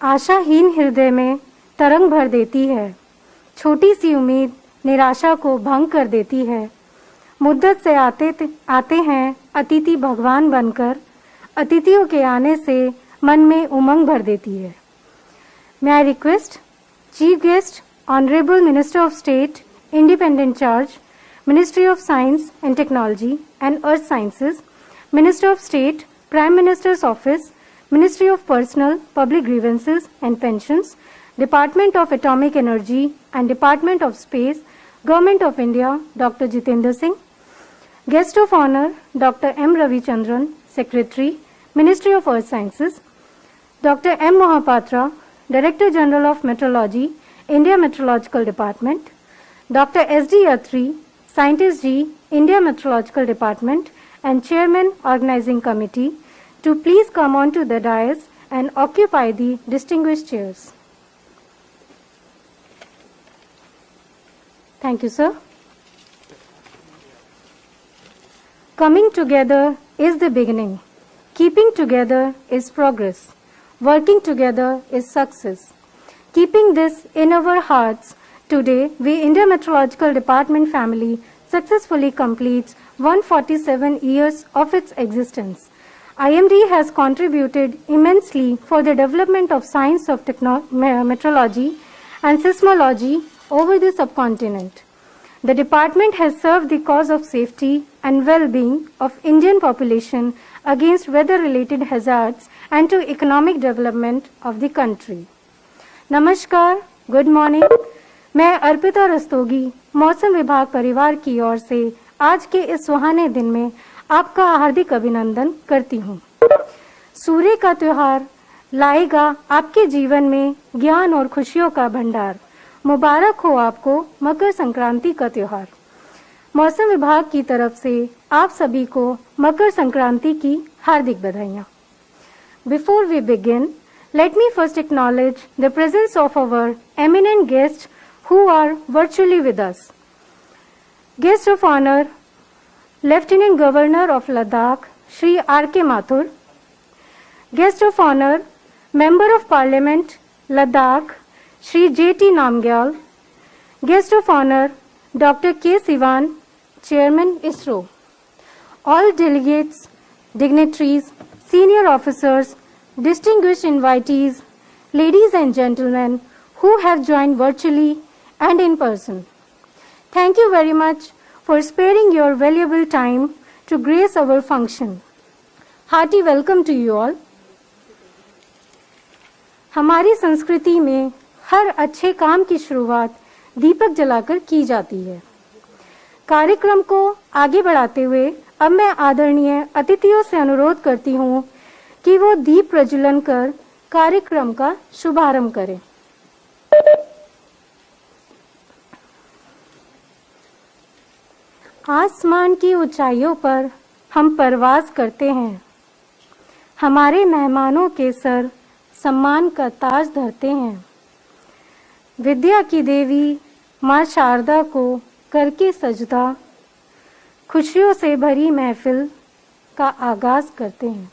आशाहीन हृदय में तरंग भर देती है, छोटी सी उम्मीद निराशा को भंग कर देती है। मुद्दत से आते हैं अतिथि भगवान बनकर, अतिथियों के आने से मन में उमंग भर देती है। May I request Chief Guest, Honorable Minister of State, Independent Charge, Ministry of Science and Technology and Earth Sciences, Minister of State, Prime Minister's Office, Ministry of Personal, Public Grievances and Pensions, Department of Atomic Energy and Department of Space, Government of India, Dr. Jitendra Singh. Guest of Honor, Dr. M. Ravi Chandran, Secretary, Ministry of Earth Sciences, Dr. M. Mohapatra, Director General of Meteorology, India Meteorological Department, Dr. S.D. Atri, Scientist G, India Meteorological Department and Chairman Organizing Committee, to please come on to the dais and occupy the distinguished chairs. Thank you, sir. Coming together is the beginning. Keeping together is progress. Working together is success. Keeping this in our hearts, today we India Meteorological Department family successfully completes 147 years of its existence. IMD has contributed immensely for the development of science of meteorology and seismology over the subcontinent. The department has served the cause of safety and well-being of Indian population against weather-related hazards and to economic development of the country. नमस्कार, good morning. मैं अर्पिता रस्तोगी मौसम विभाग परिवार की ओर से आज के इस सुहाने दिन में आपका हार्दिक अभिनंदन करती हूँ। सूर्य का त्योहार लाएगा आपके जीवन में ज्ञान और खुशियों का भंडार। मुबारक हो आपको मकर संक्रांति का त्योहार। मौसम विभाग की तरफ से आप सभी को मकर संक्रांति की हार्दिक बधाइयाँ। Before we begin, let me first acknowledge the presence of our eminent guests who are virtually with us. Guest of honor, Lieutenant Governor of Ladakh, Shri R.K. Mathur. Guest of honor, Member of Parliament, Ladakh, Shri J.T. Namgyal. Guest of honor, Dr. K. Sivan, Chairman ISRO. All delegates, dignitaries, senior officers, distinguished invitees, ladies and gentlemen who have joined virtually and in person. Thank you very much for sparing your valuable time to grace our function. Hearty welcome to you all. हमारी संस्कृति में हर अच्छे काम की शुरुआत दीपक जलाकर की जाती है। कार्यक्रम को आगे बढ़ाते हुए अब मैं आदरणीय अतिथियों से अनुरोध करती हूँ कि वो दीप प्रज्वलन कर कार्यक्रम का शुभारंभ करें। आसमान की ऊंचाइयों पर हम परवाज करते हैं, हमारे मेहमानों के सर सम्मान का ताज धरते हैं। विद्या की देवी माँ शारदा को करके सजदा, खुशियों से भरी महफिल का आगाज करते हैं।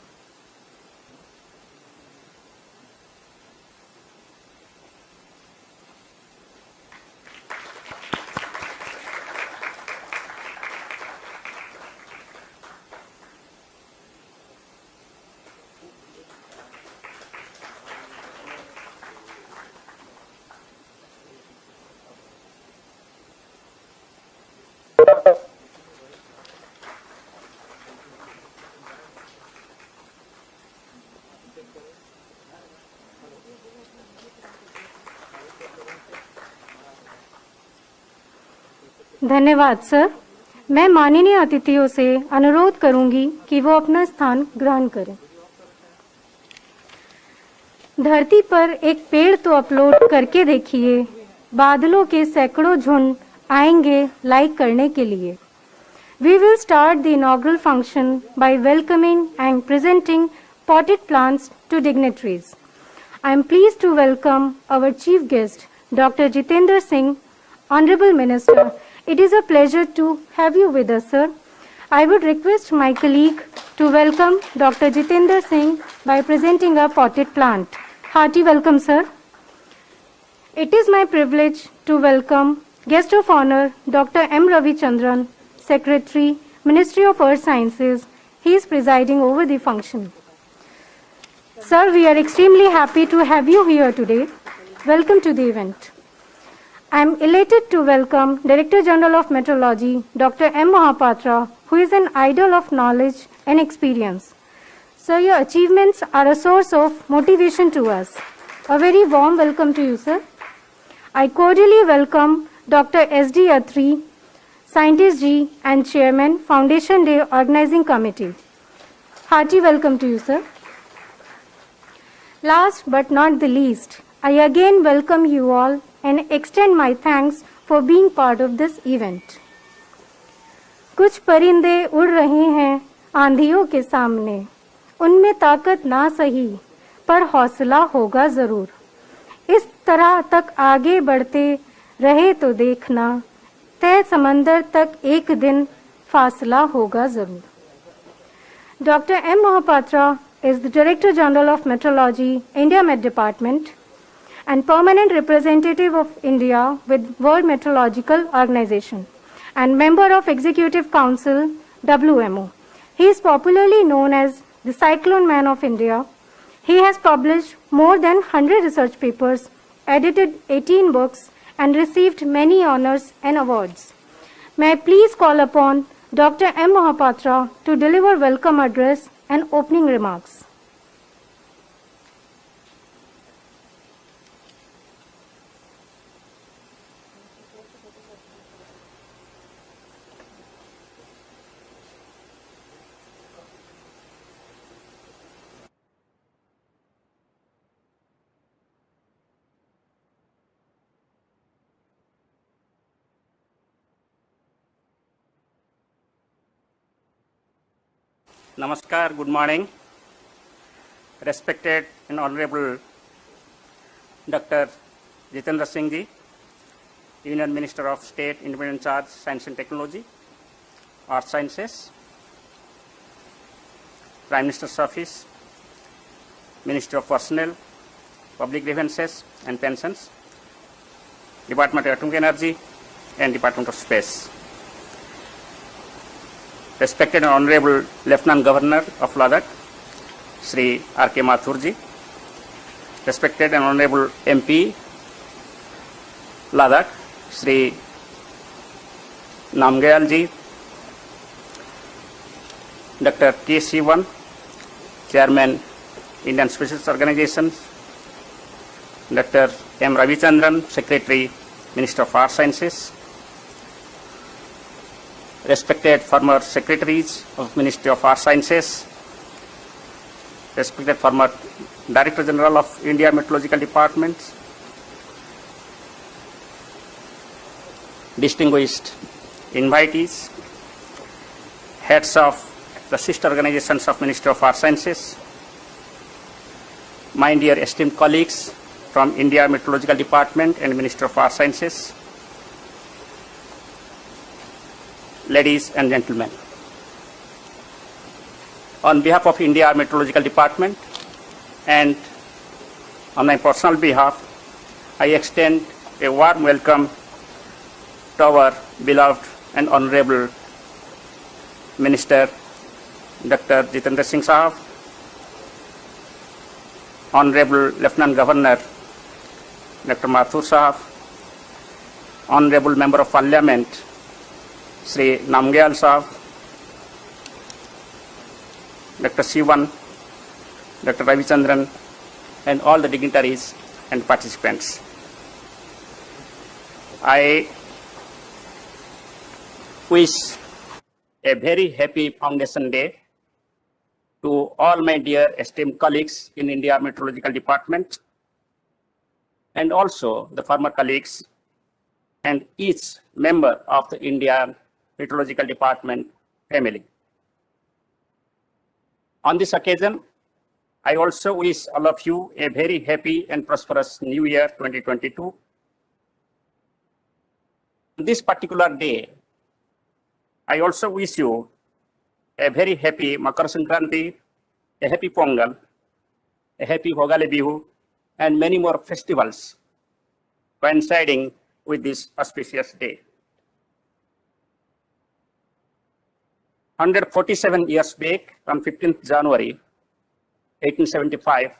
धन्यवाद सर। मैं माननीय अतिथियों से अनुरोध करूंगी कि वो अपना स्थान ग्रहण करें। धरती पर एक पेड़ तो अपलोड करके देखिए, बादलों के सैकड़ों झुंड आएंगे लाइक करने के लिए। We will start the inaugural function by welcoming and presenting potted plants to dignitaries. I am pleased to welcome our chief guest, Dr. Jitendra Singh, Honorable Minister. It is a pleasure to have you with us, sir. I would request my colleague to welcome Dr. Jitendra Singh by presenting a potted plant. Hearty welcome, sir. It is my privilege to welcome Guest of Honor, Dr. M. Ravi Chandran, Secretary, Ministry of Earth Sciences. He is presiding over the function. Sir, we are extremely happy to have you here today. Welcome to the event. I am elated to welcome Director General of Meteorology, Dr. M. Mohapatra, who is an idol of knowledge and experience. Sir, your achievements are a source of motivation to us. A very warm welcome to you, sir. I cordially welcome Dr. S.D. Atri, Scientist G and Chairman, Foundation Day Organizing Committee. Hearty welcome to you, sir. Last but not the least, I again welcome you all and extend my thanks for being part of this event. कुछ परिंदे उड़ रहे हैं आंधियों के सामने, उनमें ताकत ना सही पर हौसला होगा जरूर. इस तरह तक आगे बढ़ते रहे तो देखना, तय समंदर तक एक दिन फासला होगा जरूर. Dr. M. Mohapatra is the Director General of Meteorology, India Met Department, and permanent representative of India with World Meteorological Organization and member of Executive Council WMO. He is popularly known as the Cyclone Man of India. He has published more than 100 research papers, edited 18 books, and received many honors and awards. May I please call upon Dr. M. Mohapatra to deliver welcome address and opening remarks. Namaskar, good morning. Respected and Honorable Dr. Jitendra Singh ji, Union Minister of State, Independent Charge, Science and Technology, Earth Sciences, Prime Minister's Office, Ministry of Personnel, Public Grievances and Pensions, Department of Atomic Energy and Department of Space. Respected and Honorable Lieutenant Governor of Ladakh, Sri R.K. Mathur ji, respected and Honorable MP, Ladakh, Sri Namgyal ji, Dr. K. Sivan, Chairman, Indian Species Organizations, Dr. M. Ravi Chandran, Secretary, Minister of Earth Sciences, respected former secretaries of Ministry of Earth Sciences, respected former Director General of India Meteorological Department, distinguished invitees, heads of the sister organizations of Ministry of Earth Sciences, my dear esteemed colleagues from India Meteorological Department and Ministry of Earth Sciences, ladies and gentlemen. On behalf of India Meteorological Department and on my personal behalf, I extend a warm welcome to our beloved and Honorable Minister, Dr. Jitendra Singh Sahab, Honorable Lieutenant Governor, Dr. Mathur Sahab, Honorable Member of Parliament, Sri Namgyal Sahab, Dr. Sivan, Dr. Ravi Chandran, and all the dignitaries and participants. I wish a very happy Foundation Day to all my dear esteemed colleagues in India Meteorological Department and also the former colleagues and each member of the India Meteorological Department family. On this occasion, I also wish all of you a very happy and prosperous New Year 2022. On this particular day, I also wish you a very happy Makar Sankranti, a happy Pongal, a happy Bhogale Bihu, and many more festivals coinciding with this auspicious day. 147 years back, on 15th January 1875,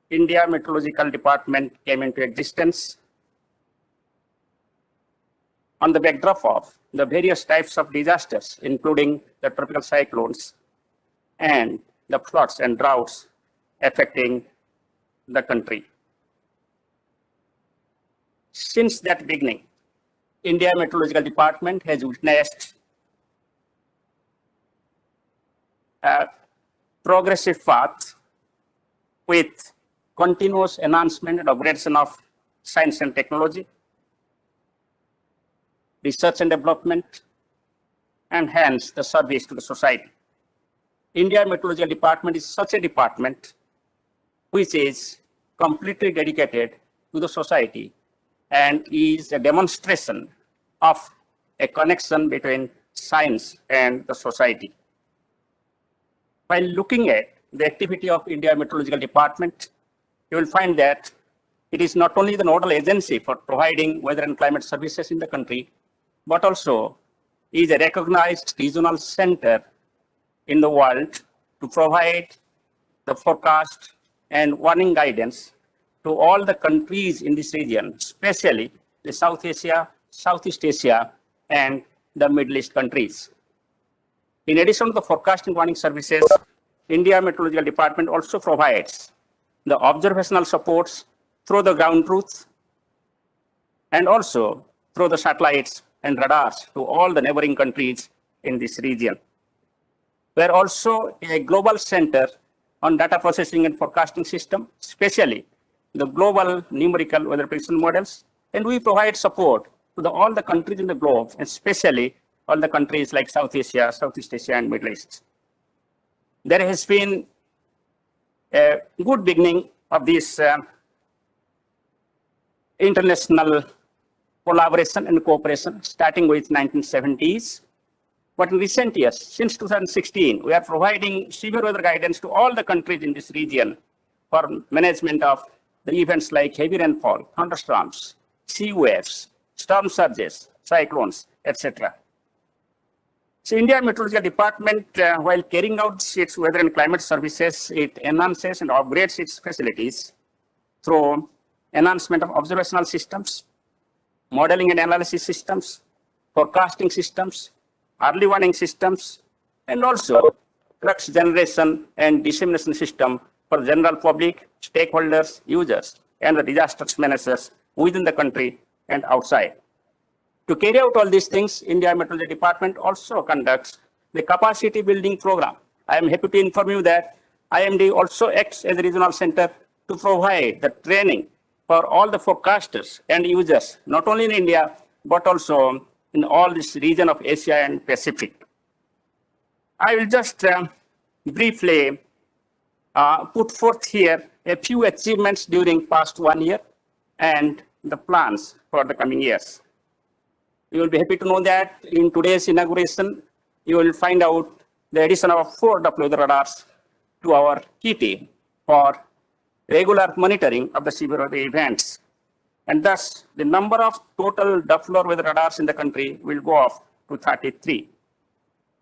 India Meteorological Department came into existence on the backdrop of the various types of disasters, including the tropical cyclones and the floods and droughts affecting the country. Since that beginning, India Meteorological Department has witnessed a progressive path with continuous enhancement and upgradation of science and technology, research and development, and hence the service to the society. India Meteorological Department is such a department which is completely dedicated to the society and is a demonstration of a connection between science and the society. While looking at the activity of India Meteorological Department, you will find that it is not only the nodal agency for providing weather and climate services in the country, but also is a recognized regional center in the world to provide the forecast and warning guidance to all the countries in this region, especially the South Asia, Southeast Asia, and the Middle East countries. In addition to the forecasting warning services, India Meteorological Department also provides the observational supports through the ground truth and also through the satellites and radars to all the neighboring countries in this region. We are also a global center on data processing and forecasting system, especially the global numerical weather prediction models, and we provide support to all the countries in the globe, especially all the countries like South Asia, Southeast Asia, and Middle East. There has been a good beginning of this international collaboration and cooperation starting with 1970s. But in recent years, since 2016, we are providing severe weather guidance to all the countries in this region for management of the events like heavy rainfall, thunderstorms, sea waves, storm surges, cyclones, etc. So India Meteorological Department, while carrying out its weather and climate services, it enhances and upgrades its facilities through enhancement of observational systems, modeling and analysis systems, forecasting systems, early warning systems, and also crux generation and dissemination system for the general public, stakeholders, users, and the disaster managers within the country and outside. To carry out all these things, India Meteorology Department also conducts the capacity building program. I am happy to inform you that IMD also acts as a regional center to provide the training for all the forecasters and users, not only in India, but also in all this region of Asia and Pacific. I will just briefly put forth here a few achievements during past 1 year and the plans for the coming years. You will be happy to know that in today's inauguration, you will find out the addition of 4 Doppler Weather Radars to our kitty for regular monitoring of the severe weather events. And thus, the number of total Doppler Weather Radars in the country will go up to 33.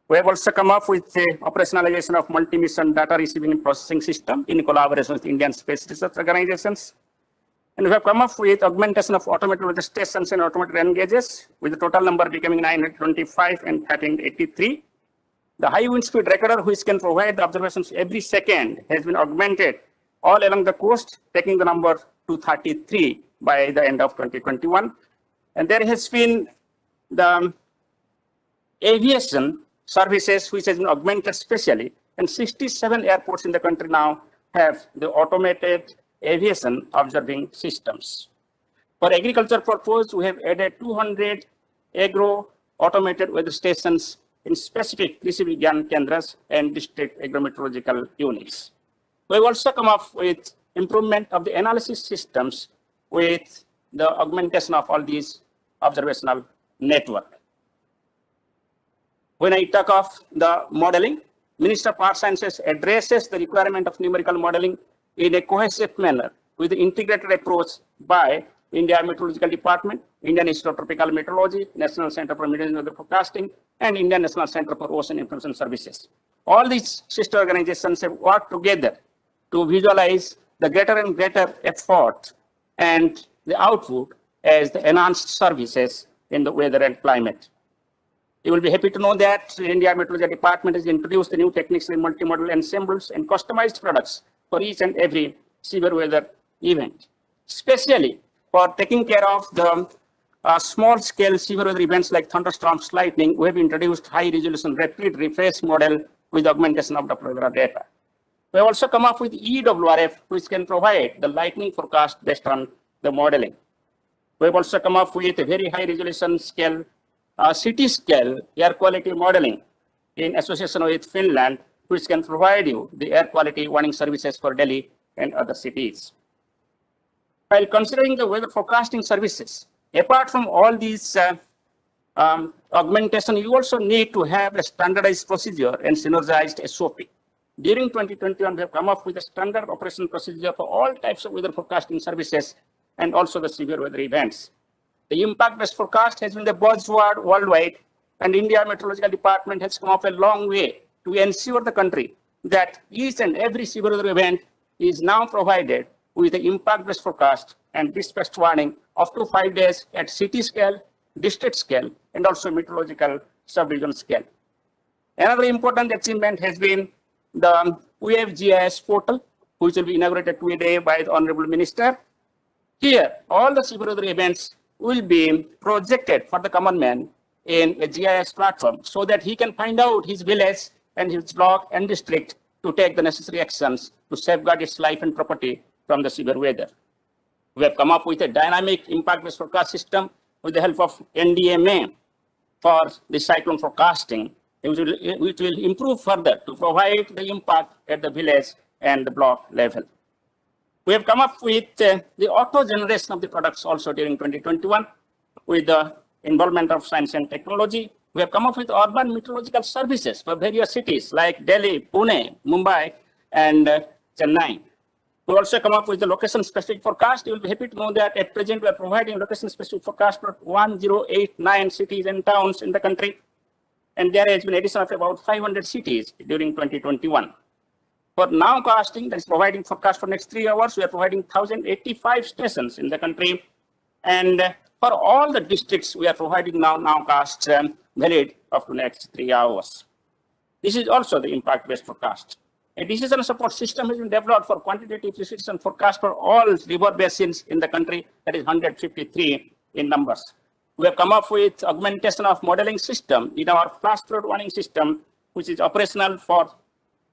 We have also come up with the operationalization of multi-mission data receiving and processing system in collaboration with Indian space research organizations. And we have come up with augmentation of automated weather stations and automated rain gauges, with the total number becoming 925 and 1383. The high wind speed recorder, which can provide the observations every second, has been augmented all along the coast, taking the number to 33 by the end of 2021. And there has been the aviation services, which has been augmented specially, and 67 airports in the country now have the automated aviation observing systems. For agriculture purpose, we have added 200 agro automated weather stations in specific Krishi Vigyan Kendras and district agrometeorological units. We have also come up with improvement of the analysis systems with the augmentation of all these observational network. When I talk of the modeling, Minister of Earth Sciences addresses the requirement of numerical modeling in a cohesive manner with the integrated approach by India Meteorological Department, Indian Institute of Tropical Meteorology, National Center for Meteorology and Weather Forecasting, and Indian National Center for Ocean Information Services. All these sister organizations have worked together to visualize the greater and greater effort and the output as the enhanced services in the weather and climate. You will be happy to know that the India Meteorological Department has introduced the new techniques in multimodal ensembles and customized products for each and every severe weather event, especially for taking care of the small-scale severe weather events like thunderstorms, lightning. We have introduced high-resolution rapid refresh model with augmentation of Doppler Weather data. We have also come up with EWRF, which can provide the lightning forecast based on the modeling. We have also come up with a very high-resolution scale, city-scale air quality modeling in association with Finland, which can provide you the air quality warning services for Delhi and other cities. While considering the weather forecasting services, apart from all these augmentation, you also need to have a standardized procedure and synergized SOP. During 2021, we have come up with a standard operation procedure for all types of weather forecasting services and also the severe weather events. The impact-based forecast has been the buzzword worldwide, and India Meteorological Department has come up a long way to ensure the country that each and every severe weather event is now provided with the impact-based forecast and dispatched warning up to 5 days at city scale, district scale, and also meteorological subdivision scale. Another important achievement has been the UFGIS portal, which will be inaugurated today by the Honorable Minister. Here, all the severe weather events will be projected for the common man in a GIS platform so that he can find out his village and his block and district to take the necessary actions to safeguard its life and property from the severe weather. We have come up with a dynamic impact-based forecast system with the help of NDMA for the cyclone forecasting, which will improve further to provide the impact at the village and the block level. We have come up with the auto-generation of the products also during 2021 with the involvement of science and technology. We have come up with urban meteorological services for various cities like Delhi, Pune, Mumbai, and Chennai. We also come up with the location-specific forecast. You will be happy to know that at present we are providing location-specific forecast for 1089 cities and towns in the country. And there has been addition of about 500 cities during 2021. For nowcasting, that is providing forecast for next 3 hours, we are providing 1085 stations in the country. And for all the districts, we are providing nowcast valid up to next 3 hours. This is also the impact-based forecast. A decision support system has been developed for quantitative precision forecast for all river basins in the country, that is 153 in numbers. We have come up with augmentation of modeling system in our flash flood warning system, which is operational for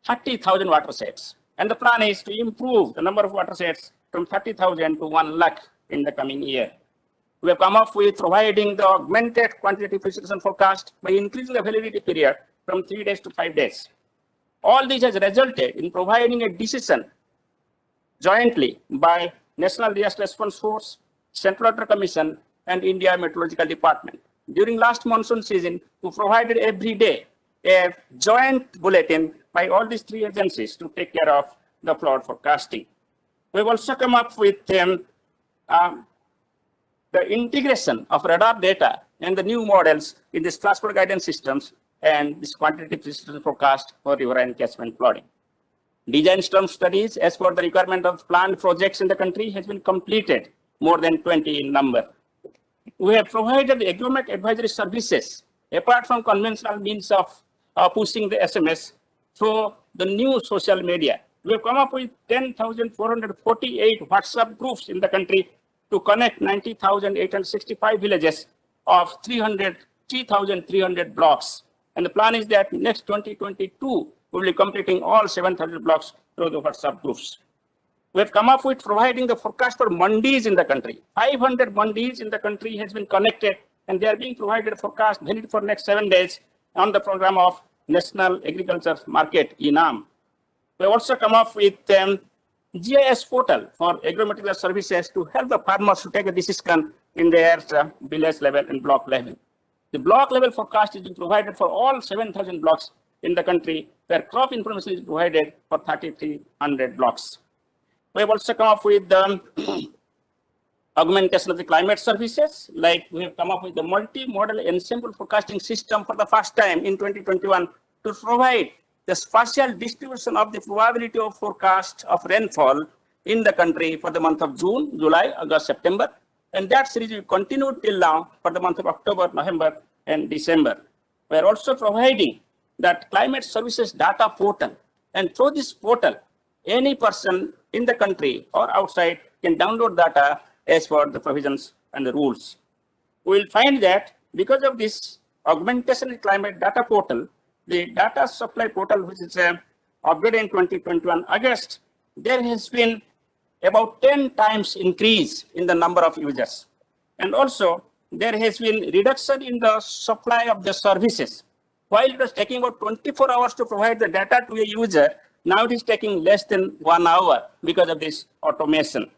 30,000 watersheds. And the plan is to improve the number of watersheds from 30,000 to 1 lakh in the coming year. We have come up with providing the augmented quantitative precision forecast by increasing the validity period from 3 days to 5 days. All this has resulted in providing a decision jointly by National Disaster Response Force, Central Water Commission, and India Meteorological Department. During last monsoon season, we provided every day a joint bulletin by all these 3 agencies to take care of the flood forecasting. We've also come up with the integration of radar data and the new models in this flash flood guidance systems and this quantitative precision forecast for river and catchment flooding. Design storm studies as per the requirement of planned projects in the country has been completed, more than 20 in number. We have provided economic advisory services apart from conventional means of pushing the SMS through the new social media. We have come up with 10,448 WhatsApp groups in the country to connect 90,865 villages of 3,300 blocks. And the plan is that next 2022, we will be completing all 7,000 blocks through the WhatsApp groups. We have come up with providing the forecast for mandis in the country. 500 mandis in the country has been connected, and they are being provided forecast valid for next 7 days on the program of National Agriculture Market, INAM. We have also come up with GIS portal for agromaterial services to help the farmers to take a decision in their village level and block level. The block level forecast is being provided for all 7,000 blocks in the country, where crop information is provided for 3,300 blocks. We have also come up with the augmentation of the climate services, like we have come up with the multi-model ensemble forecasting system for the first time in 2021 to provide the spatial distribution of the probability of forecast of rainfall in the country for the month of June, July, August, September. And that series will continue till now for the month of October, November, and December. We are also providing that climate services data portal. And through this portal, any person in the country or outside can download data as per the provisions and the rules. We will find that because of this augmentation in climate data portal, the data supply portal, which is upgraded in 2021 August, there has been about 10 times increase in the number of users. And also, there has been reduction in the supply of the services. While it was taking about 24 hours to provide the data to a user, now it is taking less than 1 hour because of this automation.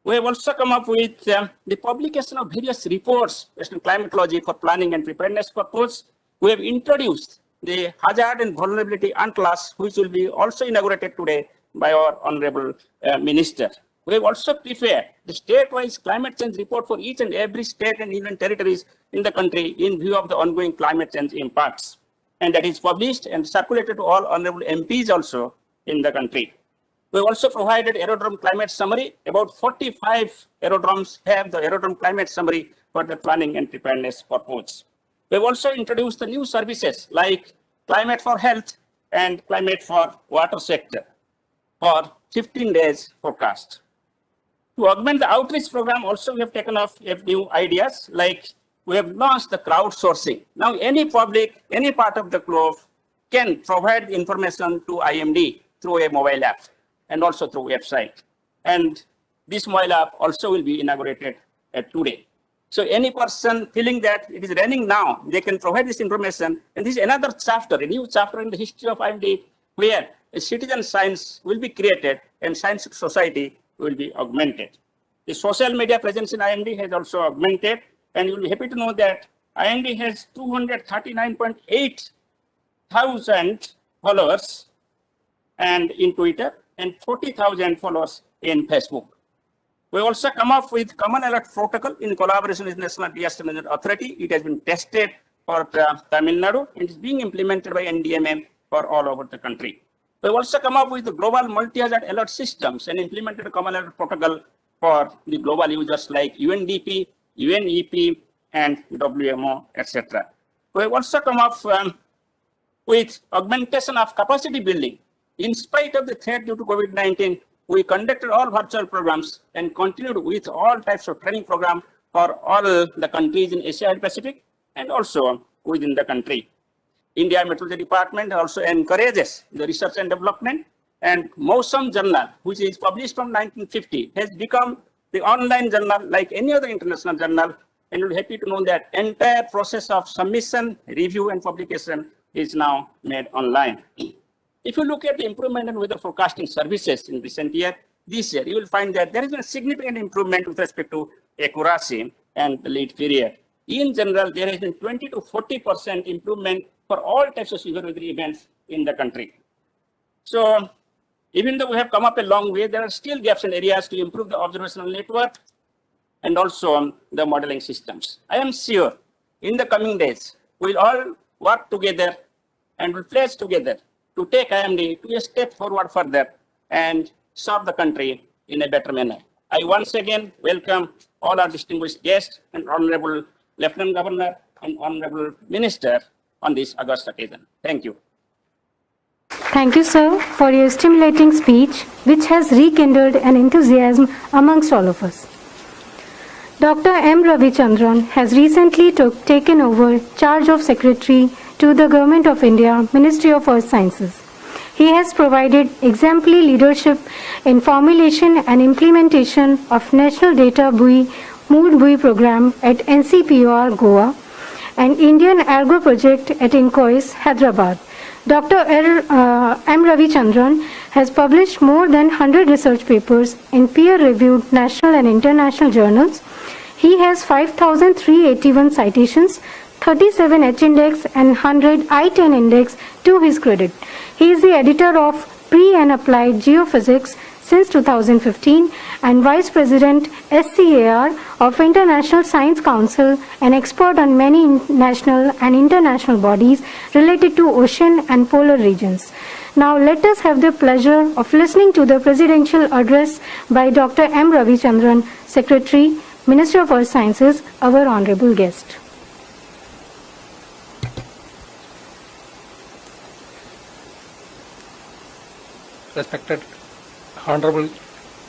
We have also come up with the publication of various reports based on climatology for planning and preparedness purpose. We have introduced the hazard and vulnerability atlas, which will be also inaugurated today by our Honorable Minister. We have also prepared the state-wise climate change report for each and every state and union territories in the country in view of the ongoing climate change impacts. And that is published and circulated to all honorable MPs also in the country. We also provided aerodrome climate summary. About 45 aerodromes have the aerodrome climate summary for the planning and preparedness purpose. We have also introduced the new services like climate for health and climate for water sector for 15 days forecast. To augment the outreach program, also we have taken off new ideas, like we have launched the crowdsourcing. Now any public, any part of the globe can provide information to IMD through a mobile app and also through website. And this mobile app also will be inaugurated today. So any person feeling that it is raining now, they can provide this information. And this is another chapter, a new chapter in the history of IMD, where a citizen science will be created and science society will be augmented. The social media presence in IMD has also augmented, and you will be happy to know that IMD has 239.8 thousand followers and in Twitter and 40,000 followers in Facebook. We also come up with Common Alert Protocol in collaboration with National Disaster Management Authority. It has been tested for Tamil Nadu and is being implemented by NDMM for all over the country. We also come up with the global multi-hazard alert systems and implemented a Common Alert Protocol for the global users like UNDP, UNEP, and WMO, etc. We have also come up with augmentation of capacity building. In spite of the threat due to COVID-19, we conducted all virtual programs and continued with all types of training programs for all the countries in Asia and Pacific and also within the country. India Meteorological Department also encourages the research and development, and Mausam Journal, which is published from 1950, has become the online journal like any other international journal, and we're happy to know that entire process of submission, review, and publication is now made online. If you look at the improvement in weather forecasting services in recent year, this year, you will find that there has been a significant improvement with respect to accuracy and the lead period. In general, there has been 20 to 40% improvement for all types of severe weather events in the country. So, even though we have come up a long way, there are still gaps in areas to improve the observational network and also the modeling systems. I am sure in the coming days, we will all work together and will pledge together to take IMD to a step forward further and serve the country in a better manner. I once again welcome all our distinguished guests and Honorable Lieutenant Governor and Honorable Minister on this August occasion. Thank you. Thank you, sir, for your stimulating speech, which has rekindled an enthusiasm amongst all of us. Dr. M. Ravi Chandran has recently taken over charge of Secretary to the Government of India, Ministry of Earth Sciences. He has provided exemplary leadership in formulation and implementation of National Data Buoy Mood Buoy Program at NCPOR, Goa, and Indian Argo Project at INCOIS, Hyderabad. Dr. M. Ravi Chandran has published more than 100 research papers in peer-reviewed national and international journals. He has 5,381 citations, 37 H-index and 100 I-10 index to his credit. He is the editor of Pre and Applied Geophysics, since 2015 and Vice President SCAR of International Science Council, an expert on many national and international bodies related to ocean and polar regions. Now let us have the pleasure of listening to the presidential address by Dr. M. Ravi Chandran, Secretary, Minister of Earth Sciences, our honorable guest. Respected Honorable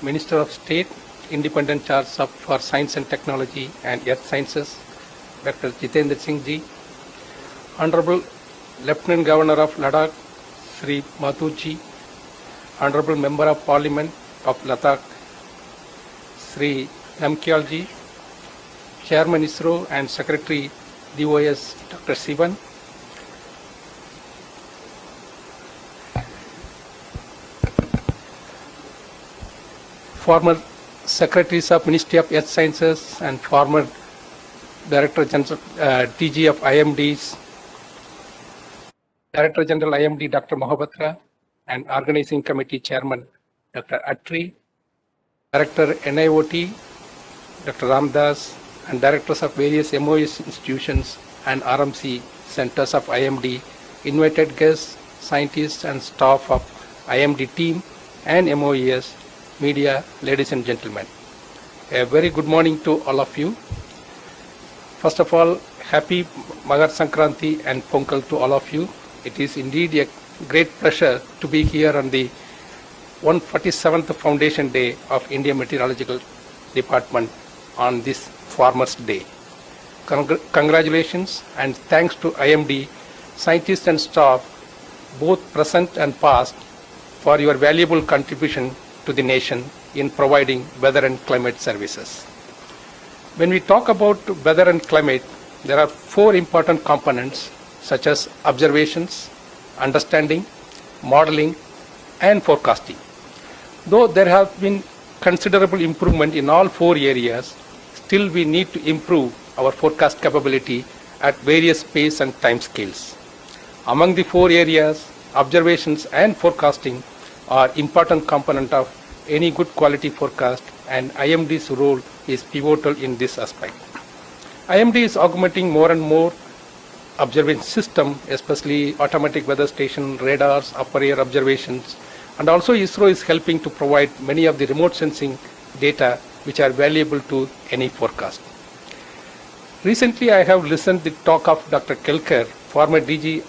Minister of State, Independent Charge for Science and Technology and Earth Sciences, Dr. Jitendra Singh ji, Honorable Lieutenant Governor of Ladakh, Sri Mathur ji, Honorable Member of Parliament of Ladakh, Sri Namkyal ji, Chairman ISRO and Secretary DOS Dr. Sivan, former Secretaries of Ministry of Earth Sciences and former Director General DG of IMDs, Director General IMD Dr. Mohapatra and Organizing Committee Chairman Dr. Attri, Director NIOT Dr. Ramdas and Directors of various MOS institutions and RMC centers of IMD, invited guests, scientists and staff of IMD team and MOES, media, ladies and gentlemen. A very good morning to all of you. First of all, happy Magar Sankranti and Pongal to all of you. It is indeed a great pleasure to be here on the 147th Foundation Day of India Meteorological Department on this Farmers' Day. Congratulations and thanks to IMD, scientists and staff, both present and past, for your valuable contribution to the nation in providing weather and climate services. When we talk about weather and climate, there are four important components such as observations, understanding, modeling, and forecasting. Though there have been considerable improvement in all four areas, still we need to improve our forecast capability at various pace and time scales. Among the four areas, observations and forecasting are important component of any good quality forecast, and IMD's role is pivotal in this aspect. IMD is augmenting more and more observation system, especially automatic weather station, radars, upper air observations, and also ISRO is helping to provide many of the remote sensing data which are valuable to any forecast. Recently, I have listened to the talk of Dr. Kelkar, former DG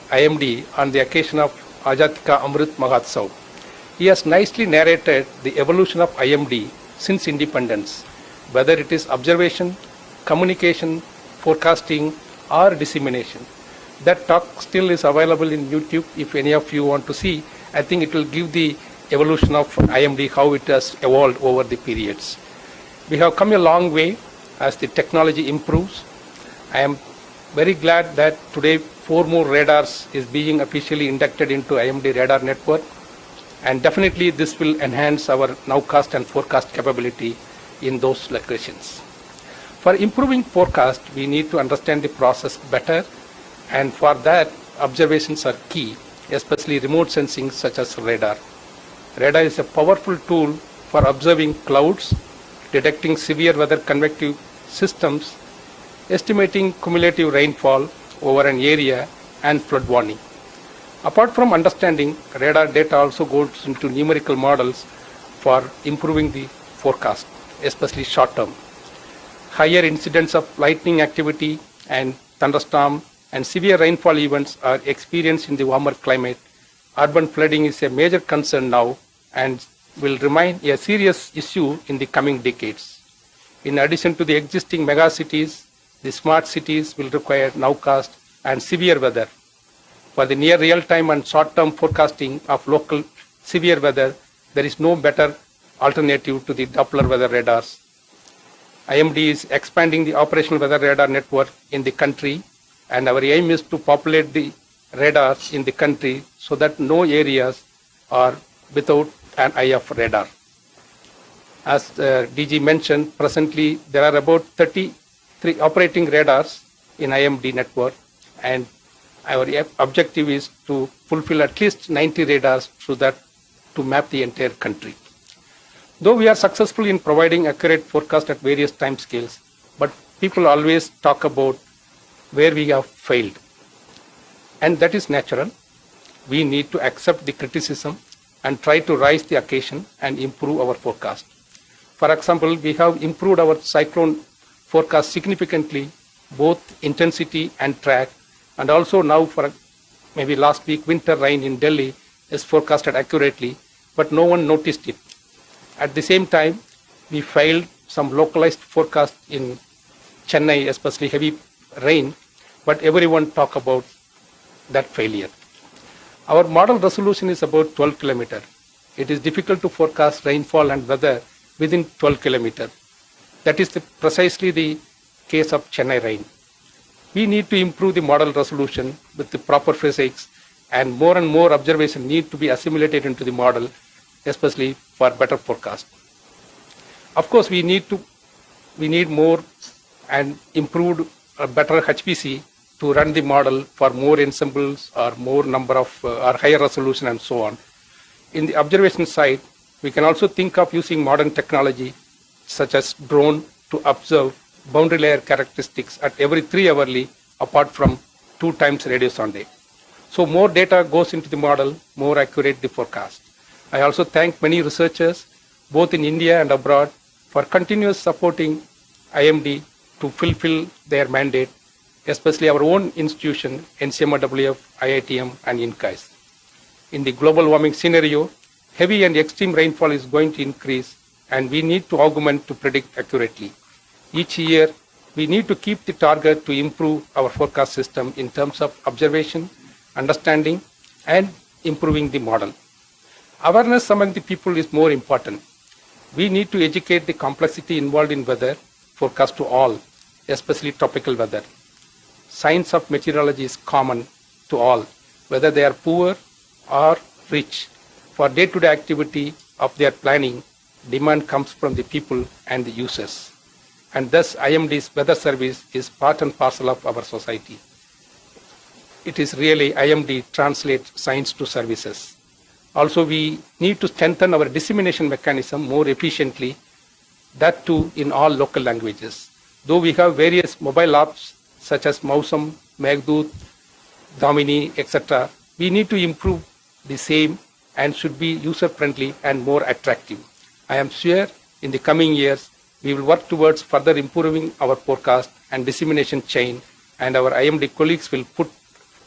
IMD, on the occasion of Azadi Ka Amrit Mahotsav. He has nicely narrated the evolution of IMD since independence, whether it is observation, communication, forecasting, or dissemination. That talk still is available in YouTube if any of you want to see. I think it will give the evolution of IMD, how it has evolved over the periods. We have come a long way as the technology improves. I am very glad that today 4 more radars is being officially inducted into IMD radar network, and definitely this will enhance our nowcast and forecast capability in those locations. For improving forecast, we need to understand the process better, and for that, observations are key, especially remote sensing such as radar. Radar is a powerful tool for observing clouds, detecting severe weather convective systems, estimating cumulative rainfall over an area, and flood warning. Apart from understanding, radar data also goes into numerical models for improving the forecast, especially short term. Higher incidence of lightning activity and thunderstorm and severe rainfall events are experienced in the warmer climate. Urban flooding is a major concern now and will remain a serious issue in the coming decades. In addition to the existing megacities, the smart cities will require nowcast and severe weather. For the near real-time and short-term forecasting of local severe weather, there is no better alternative to the Doppler Weather Radars. IMD is expanding the operational weather radar network in the country, and our aim is to populate the radars in the country so that no areas are without an eye of radar. As DG mentioned, presently there are about 33 operating radars in IMD network, and our objective is to fulfill at least 90 radars so that to map the entire country. Though we are successful in providing accurate forecast at various time scales, but people always talk about where we have failed. And that is natural. We need to accept the criticism and try to rise the occasion and improve our forecast. For example, we have improved our cyclone forecast significantly, both intensity and track, and also now for maybe last week, winter rain in Delhi is forecasted accurately, but no one noticed it. At the same time, we failed some localized forecast in Chennai, especially heavy rain, but everyone talk about that failure. Our model resolution is about 12 kilometers. It is difficult to forecast rainfall and weather within 12 kilometers. That is precisely the case of Chennai rain. We need to improve the model resolution with the proper physics, and more observation need to be assimilated into the model, especially for better forecast. Of course, we need more and improved better HPC to run the model for more ensembles or more number of or higher resolution and so on. In the observation side, we can also think of using modern technology such as drone to observe boundary layer characteristics at every 3 hourly apart from 2 times radio sonde. So more data goes into the model, more accurate the forecast. I also thank many researchers, both in India and abroad, for continuous supporting IMD to fulfill their mandate, especially our own institution, NCMWF, IITM, and INCAIS. In the global warming scenario, heavy and extreme rainfall is going to increase, and we need to augment to predict accurately. Each year, we need to keep the target to improve our forecast system in terms of observation, understanding, and improving the model. Awareness among the people is more important. We need to educate the complexity involved in weather forecast to all, especially tropical weather. Science of meteorology is common to all, whether they are poor or rich. For day-to-day activity of their planning, demand comes from the people and the users. And thus IMD's weather service is part and parcel of our society. It is really IMD translates science to services. Also, we need to strengthen our dissemination mechanism more efficiently, that too in all local languages. Though we have various mobile apps such as Mausam, Meghdut, Domini, etc., we need to improve the same and should be user-friendly and more attractive. I am sure in the coming years, we will work towards further improving our forecast and dissemination chain, and our IMD colleagues will put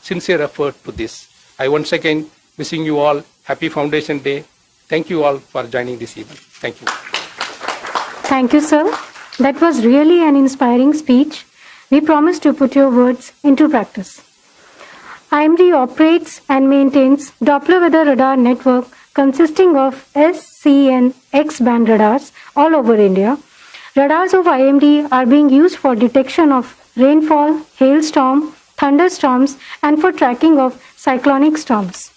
sincere effort to this. I once again wishing you all Happy Foundation Day. Thank you all for joining this evening. Thank you. Thank you, sir. That was really an inspiring speech. We promise to put your words into practice. IMD operates and maintains Doppler Weather Radar network consisting of SCN X-band radars all over India. Radars of IMD are being used for detection of rainfall, hailstorm, thunderstorms, and for tracking of cyclonic storms.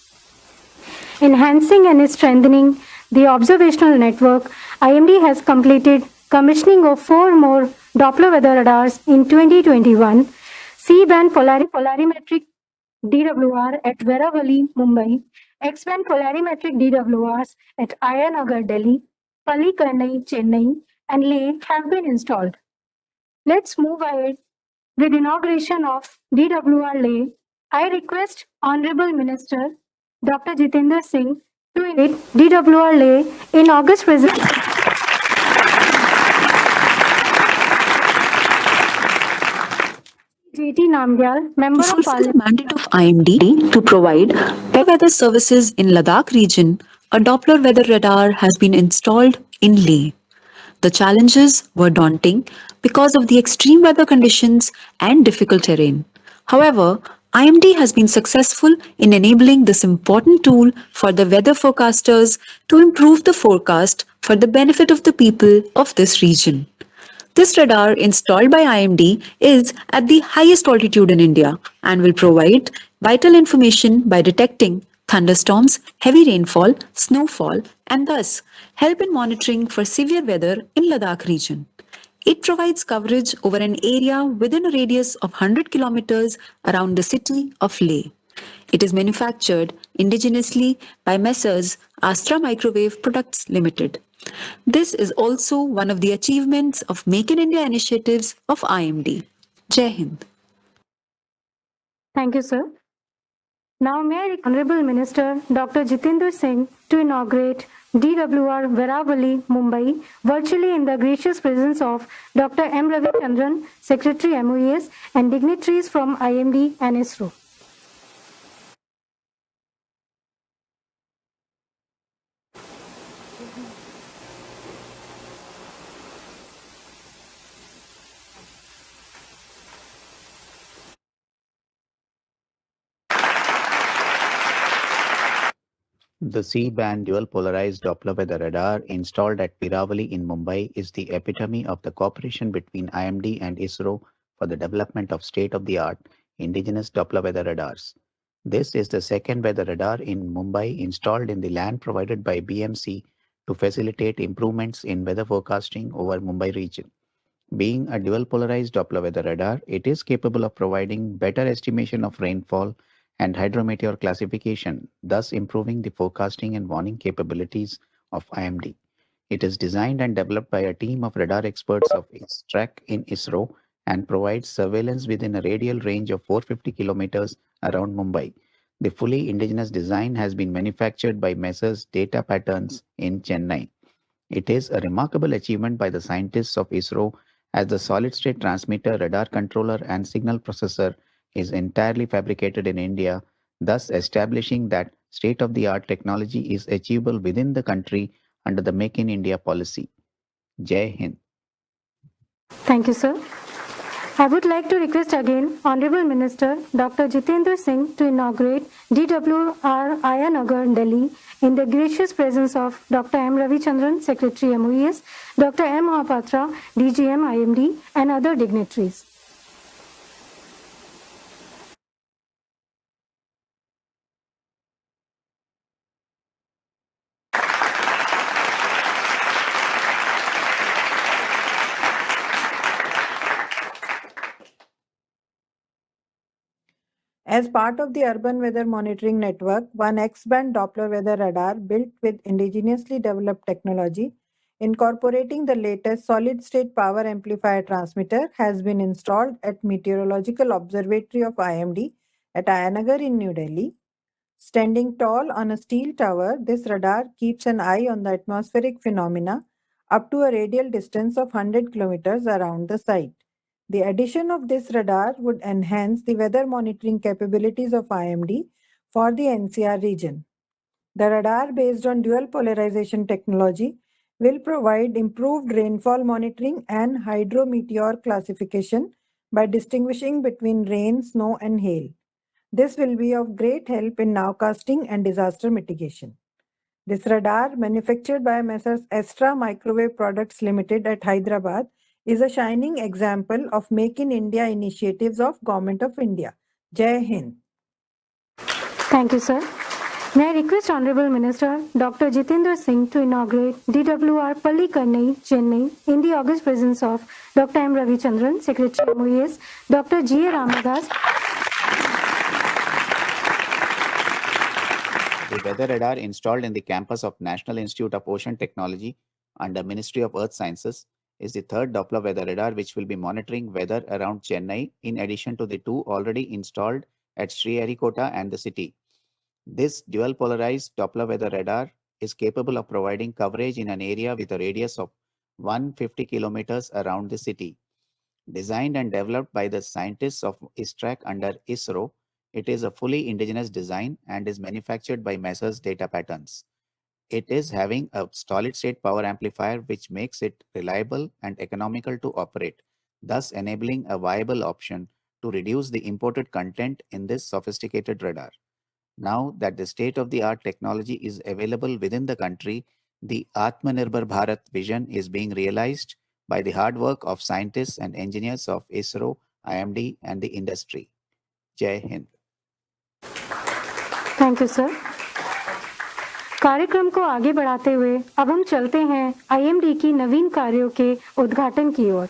Enhancing and strengthening the observational network, IMD has completed commissioning of 4 more Doppler weather radars in 2021, C-band polarimetric DWR at Veravali, Mumbai, X-band polarimetric DWRs at Ayanagar, Delhi, Pallikaranai, Chennai, and Leh have been installed. Let's move ahead with inauguration of DWR Leh. I request Hon'ble Minister Dr. Jitendra Singh to invite DWR Leh in August presentation. JT Namgyal, Member To of fulfill the Parliament. mandate of IMD to provide weather services in Ladakh region, a Doppler weather radar has been installed in Leh. The challenges were daunting because of the extreme weather conditions and difficult terrain. However, IMD has been successful in enabling this important tool for the weather forecasters to improve the forecast for the benefit of the people of this region. This radar installed by IMD is at the highest altitude in India and will provide vital information by detecting thunderstorms, heavy rainfall, snowfall, and thus help in monitoring for severe weather in Ladakh region. It provides coverage over an area within a radius of 100 kilometers around the city of Leh. It is manufactured indigenously by Messrs. Astra Microwave Products Limited. This is also one of the achievements of Make in India initiatives of IMD. Jai Hind. Thank you, sir. Now, may I request Honorable Minister Dr. Jitendra Singh to inaugurate DWR Veravali, Mumbai, virtually in the gracious presence of Dr. M. Ravi Chandran, Secretary MOES, and dignitaries from IMD and ISRO. The C-band dual-polarized Doppler weather radar installed at Veravali in Mumbai is the epitome of the cooperation between IMD and ISRO for the development of state-of-the-art indigenous Doppler weather radars. This is the second weather radar in Mumbai installed in the land provided by BMC to facilitate improvements in weather forecasting over Mumbai region. Being a dual-polarized Doppler weather radar, it is capable of providing better estimation of rainfall and hydrometeor classification, thus improving the forecasting and warning capabilities of IMD. It is designed and developed by a team of radar experts of ISTRAC in ISRO and provides surveillance within a radial range of 450 kilometers around Mumbai. The fully indigenous design has been manufactured by Messrs. Data Patterns in Chennai. It is a remarkable achievement by the scientists of ISRO as the solid-state transmitter, radar controller and signal processor is entirely fabricated in India, thus establishing that state-of-the-art technology is achievable within the country under the Make in India policy. Jai Hind. Thank you, sir. I would like to request again Honorable Minister Dr. Jitendra Singh to inaugurate DWR Ayanagar, Delhi, in the gracious presence of Dr. M. Ravi Chandran, Secretary MOES, Dr. M. Mahapatra, DGM IMD, and other dignitaries. As part of the Urban Weather Monitoring Network, one X-band Doppler weather radar built with indigenously developed technology, incorporating the latest solid-state power amplifier transmitter, has been installed at Meteorological Observatory of IMD at Ayanagar in New Delhi. Standing tall on a steel tower, this radar keeps an eye on the atmospheric phenomena up to a radial distance of 100 kilometers around the site. The addition of this radar would enhance the weather monitoring capabilities of IMD for the NCR region. The radar, based on dual polarization technology, will provide improved rainfall monitoring and hydrometeor classification by distinguishing between rain, snow, and hail. This will be of great help in nowcasting and disaster mitigation. This radar, manufactured by Messrs. Astra Microwave Products Limited at Hyderabad, is a shining example of Make in India initiatives of Government of India. Jai Hind. Thank you, sir. May I request Honorable Minister Dr. Jitendra Singh to inaugurate DWR Pallikaranai, Chennai, in the august presence of Dr. M. Ravi Chandran, Secretary MOES, Dr. G. A. Ramadas. The weather radar installed in the campus of National Institute of Ocean Technology under Ministry of Earth Sciences is the third Doppler weather radar which will be monitoring weather around Chennai in addition to the two already installed at Sriharikota and the city. This dual polarized Doppler weather radar is capable of providing coverage in an area with a radius of 150 kilometers around the city. Designed and developed by the scientists of ISTRAC under ISRO, it is a fully indigenous design and is manufactured by Messrs. Data Patterns. It is having a solid-state power amplifier which makes it reliable and economical to operate, thus enabling a viable option to reduce the imported content in this sophisticated radar. Now that the state-of-the-art technology is available within the country, the Atmanirbhar Bharat vision is being realized by the hard work of scientists and engineers of ISRO, IMD, and the industry. Jai Hind. Thank you sir. कार्यक्रम को आगे बढ़ाते हुए अब हम चलते हैं IMD की नवीन कार्यों के उद्घाटन की ओर.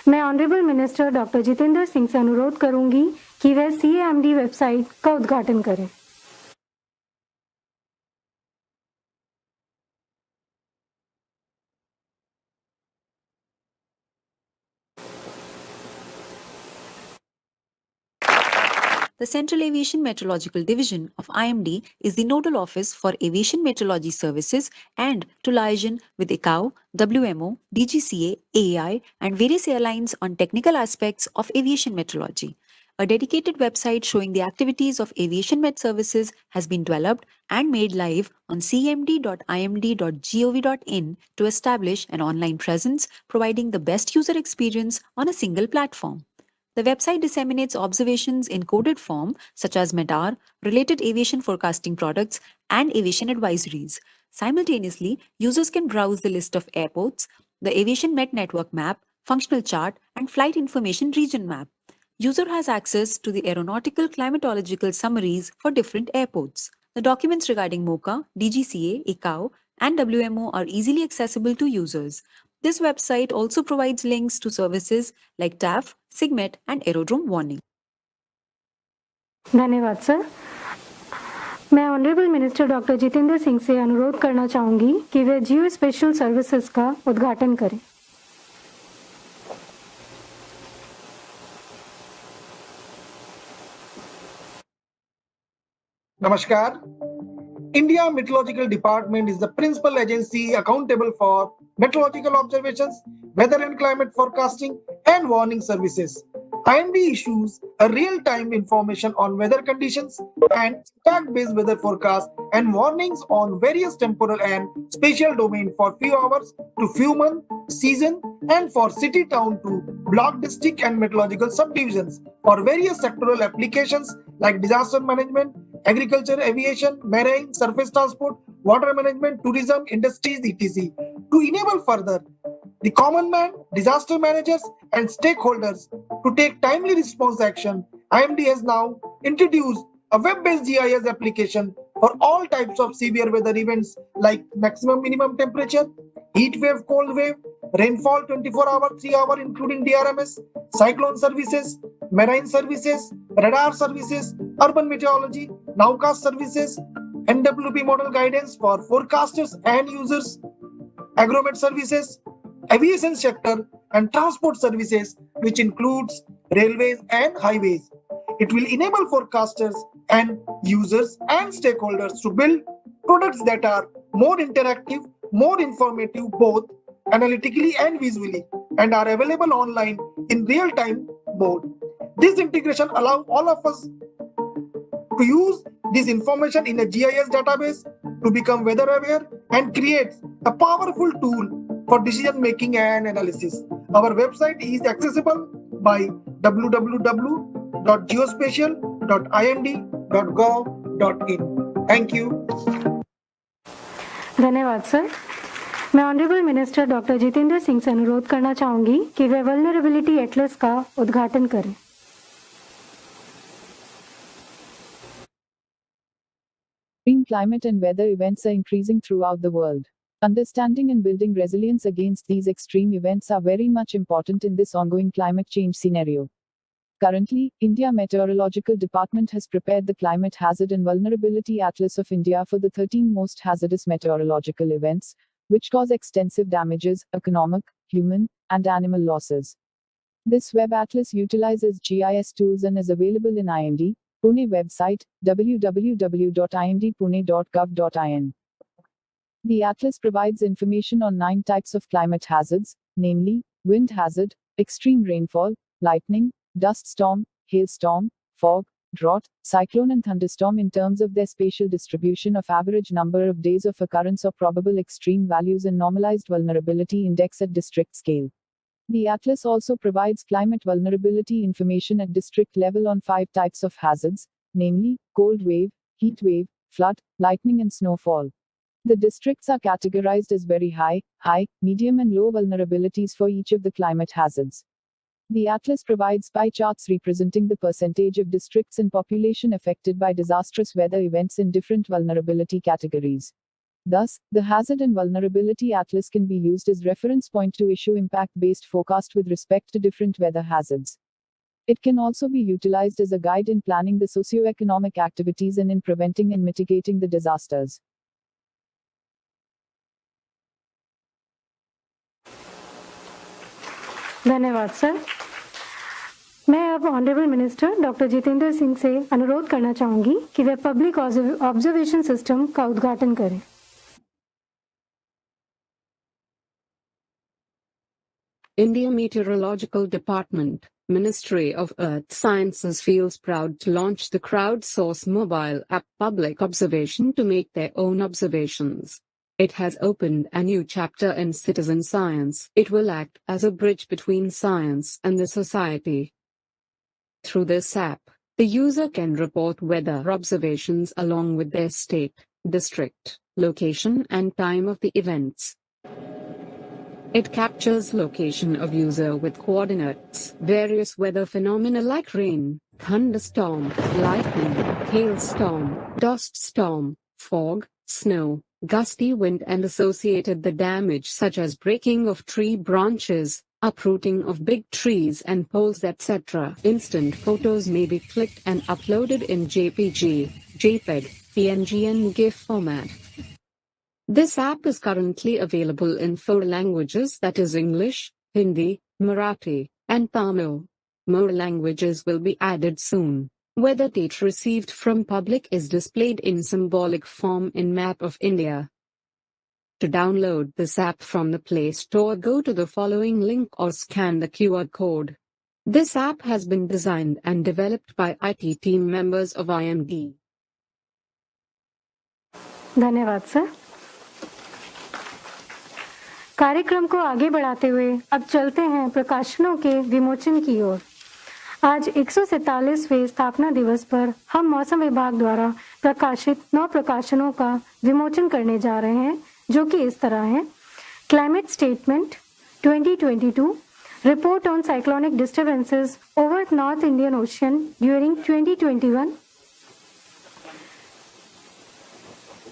मैं honourable minister doctor Jitendra Singh से अनुरोध करूंगी कि वह सीएमडी वेबसाइट का उद्घाटन करें. The Central Aviation Meteorological Division of IMD is the nodal office for aviation meteorology services and to liaison with ICAO, WMO, DGCA, AAI, and various airlines on technical aspects of aviation meteorology. A dedicated website showing the activities of aviation met services has been developed and made live on cmd.imd.gov.in to establish an online presence providing the best user experience on a single platform. The website disseminates observations in coded form such as MEDAR, related aviation forecasting products, and aviation advisories. Simultaneously, users can browse the list of airports, the Aviation Met Network map, functional chart, and flight information region map. User has access to the aeronautical climatological summaries for different airports. The documents regarding MOCA, DGCA, ICAO, and WMO are easily accessible to users. This website also provides links to services like TAF, SIGMET, and aerodrome warning. धन्यवाद sir. मैं honourable minister doctor Jitendra Singh से अनुरोध करना चाहूँगी कि वे जियो special services का उद्घाटन करें। Namaskar. India Meteorological Department is the principal agency accountable for meteorological observations, weather and climate forecasting, and warning services. IMD issues a real-time information on weather conditions and fact-based weather forecasts and warnings on various temporal and spatial domain for few hours to few month, season, and for city, town to block, district, and meteorological subdivisions for various sectoral applications like disaster management, agriculture, aviation, marine, surface transport, water management, tourism, industries, etc. To enable further the common man, disaster managers, and stakeholders to take timely response action, IMD has now introduced a web-based GIS application for all types of severe weather events like maximum minimum temperature, heat wave, cold wave, rainfall 24-hour, 3-hour including DRMS, cyclone services, marine services, radar services, urban meteorology, nowcast services, NWP model guidance for forecasters and users, agromet services, aviation sector, and transport services, which includes railways and highways. It will enable forecasters and users and stakeholders to build products that are more interactive, more informative, both analytically and visually, and are available online in real-time mode. This integration allows all of us to use this information in a GIS database to become weather aware and creates a powerful tool for decision making and analysis. Our website is accessible by www.geospatial.imd.gov.in. Thank you. धन्यवाद sir. मैं honourable minister doctor Jitendra Singh से अनुरोध करना चाहूँगी कि वे vulnerability Atlas का उद्घाटन करें। Extreme climate and weather events are increasing throughout the world. Understanding and building resilience against these extreme events are very much important in this ongoing climate change scenario. Currently, India Meteorological Department has prepared the Climate Hazard and Vulnerability Atlas of India for the 13 most hazardous meteorological events, which cause extensive damages, economic, human, and animal losses. This web atlas utilizes GIS tools and is available in IMD Pune website, www.imdpune.gov.in. The atlas provides information on 9 types of climate hazards, namely, wind hazard, extreme rainfall, lightning, dust storm, hailstorm, fog, drought, cyclone and thunderstorm in terms of their spatial distribution of average number of days of occurrence or probable extreme values and normalized vulnerability index at district scale. The atlas also provides climate vulnerability information at district level on 5 types of hazards, namely, cold wave, heat wave, flood, lightning and snowfall. The districts are categorized as very high, high, medium and low vulnerabilities for each of the climate hazards. The atlas provides pie charts representing the percentage of districts and population affected by disastrous weather events in different vulnerability categories. Thus, the Hazard and Vulnerability Atlas can be used as reference point to issue impact-based forecast with respect to different weather hazards. It can also be utilized as a guide in planning the socio-economic activities and in preventing and mitigating the disasters. धन्यवाद sir. मैं अब honourable minister doctor Jitendra Singh से अनुरोध करना चाहूंगी कि वे public observation system का उद्घाटन करें। India Meteorological Department, Ministry of Earth Sciences feels proud to launch the Crowdsource mobile app Public Observation to make their own observations. It has opened a new chapter in citizen science. It will act as a bridge between science and the society. Through this app, the user can report weather observations along with their state, district, location and time of the events. It captures location of user with coordinates, various weather phenomena like rain, thunderstorm, lightning, hailstorm, dust storm, fog, snow, gusty wind and associated the damage such as breaking of tree branches, uprooting of big trees and poles etc. Instant photos may be clicked and uploaded in JPG, JPEG, PNG and GIF format. This app is currently available in 4 languages, that is English, Hindi, Marathi, and Tamil. More languages will be added soon. Weather data received from public is displayed in symbolic form in Map of India. To download this app from the Play Store, go to the following link or scan the QR code. This app has been designed and developed by IT team members of IMD. धन्यवाद sir. कार्यक्रम को आगे बढ़ाते हुए अब चलते हैं प्रकाशनों के विमोचन की ओर। आज 147वें स्थापना दिवस पर हम मौसम विभाग द्वारा प्रकाशित 9 प्रकाशनों का विमोचन करने जा रहे हैं, जो कि इस तरह हैं। Climate statement 2022, report on cyclonic disturbances over north Indian ocean during 2021,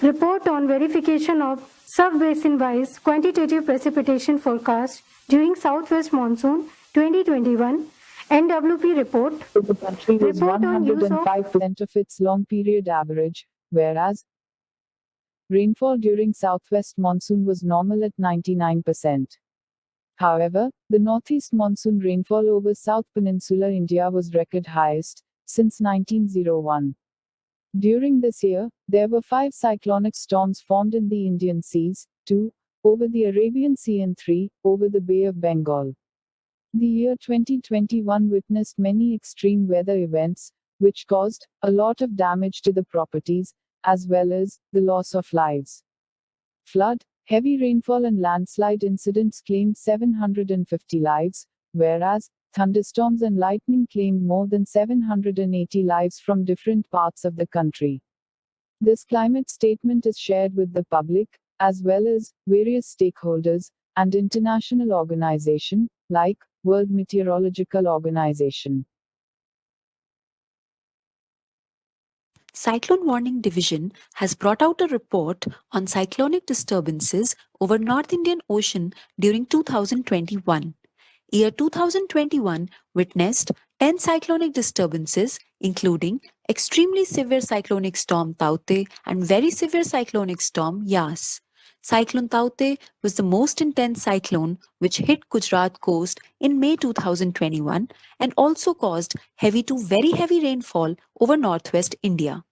report on verification of sub-basin-wise quantitative precipitation forecast during southwest monsoon 2021, NWP report. The country was Report on use of 105% of its long period average, whereas rainfall during southwest monsoon was normal at 99%. However, the northeast monsoon rainfall over South Peninsular India was record highest since 1901. During this year, there were 5 cyclonic storms formed in the Indian Seas, 2 over the Arabian Sea and 3 over the Bay of Bengal. The year 2021 witnessed many extreme weather events, which caused a lot of damage to the properties, as well as the loss of lives. Flood, heavy rainfall and landslide incidents claimed 750 lives, whereas thunderstorms and lightning claimed more than 780 lives from different parts of the country. This climate statement is shared with the public, as well as various stakeholders and international organizations like World Meteorological Organization. Cyclone Warning Division has brought out a report on cyclonic disturbances over North Indian Ocean during 2021. Year 2021 witnessed 10 cyclonic disturbances, including extremely severe cyclonic storm Taute and very severe cyclonic storm Yas. Cyclone Taute was the most intense cyclone which hit Gujarat coast in May 2021 and also caused heavy to very heavy rainfall over northwest India.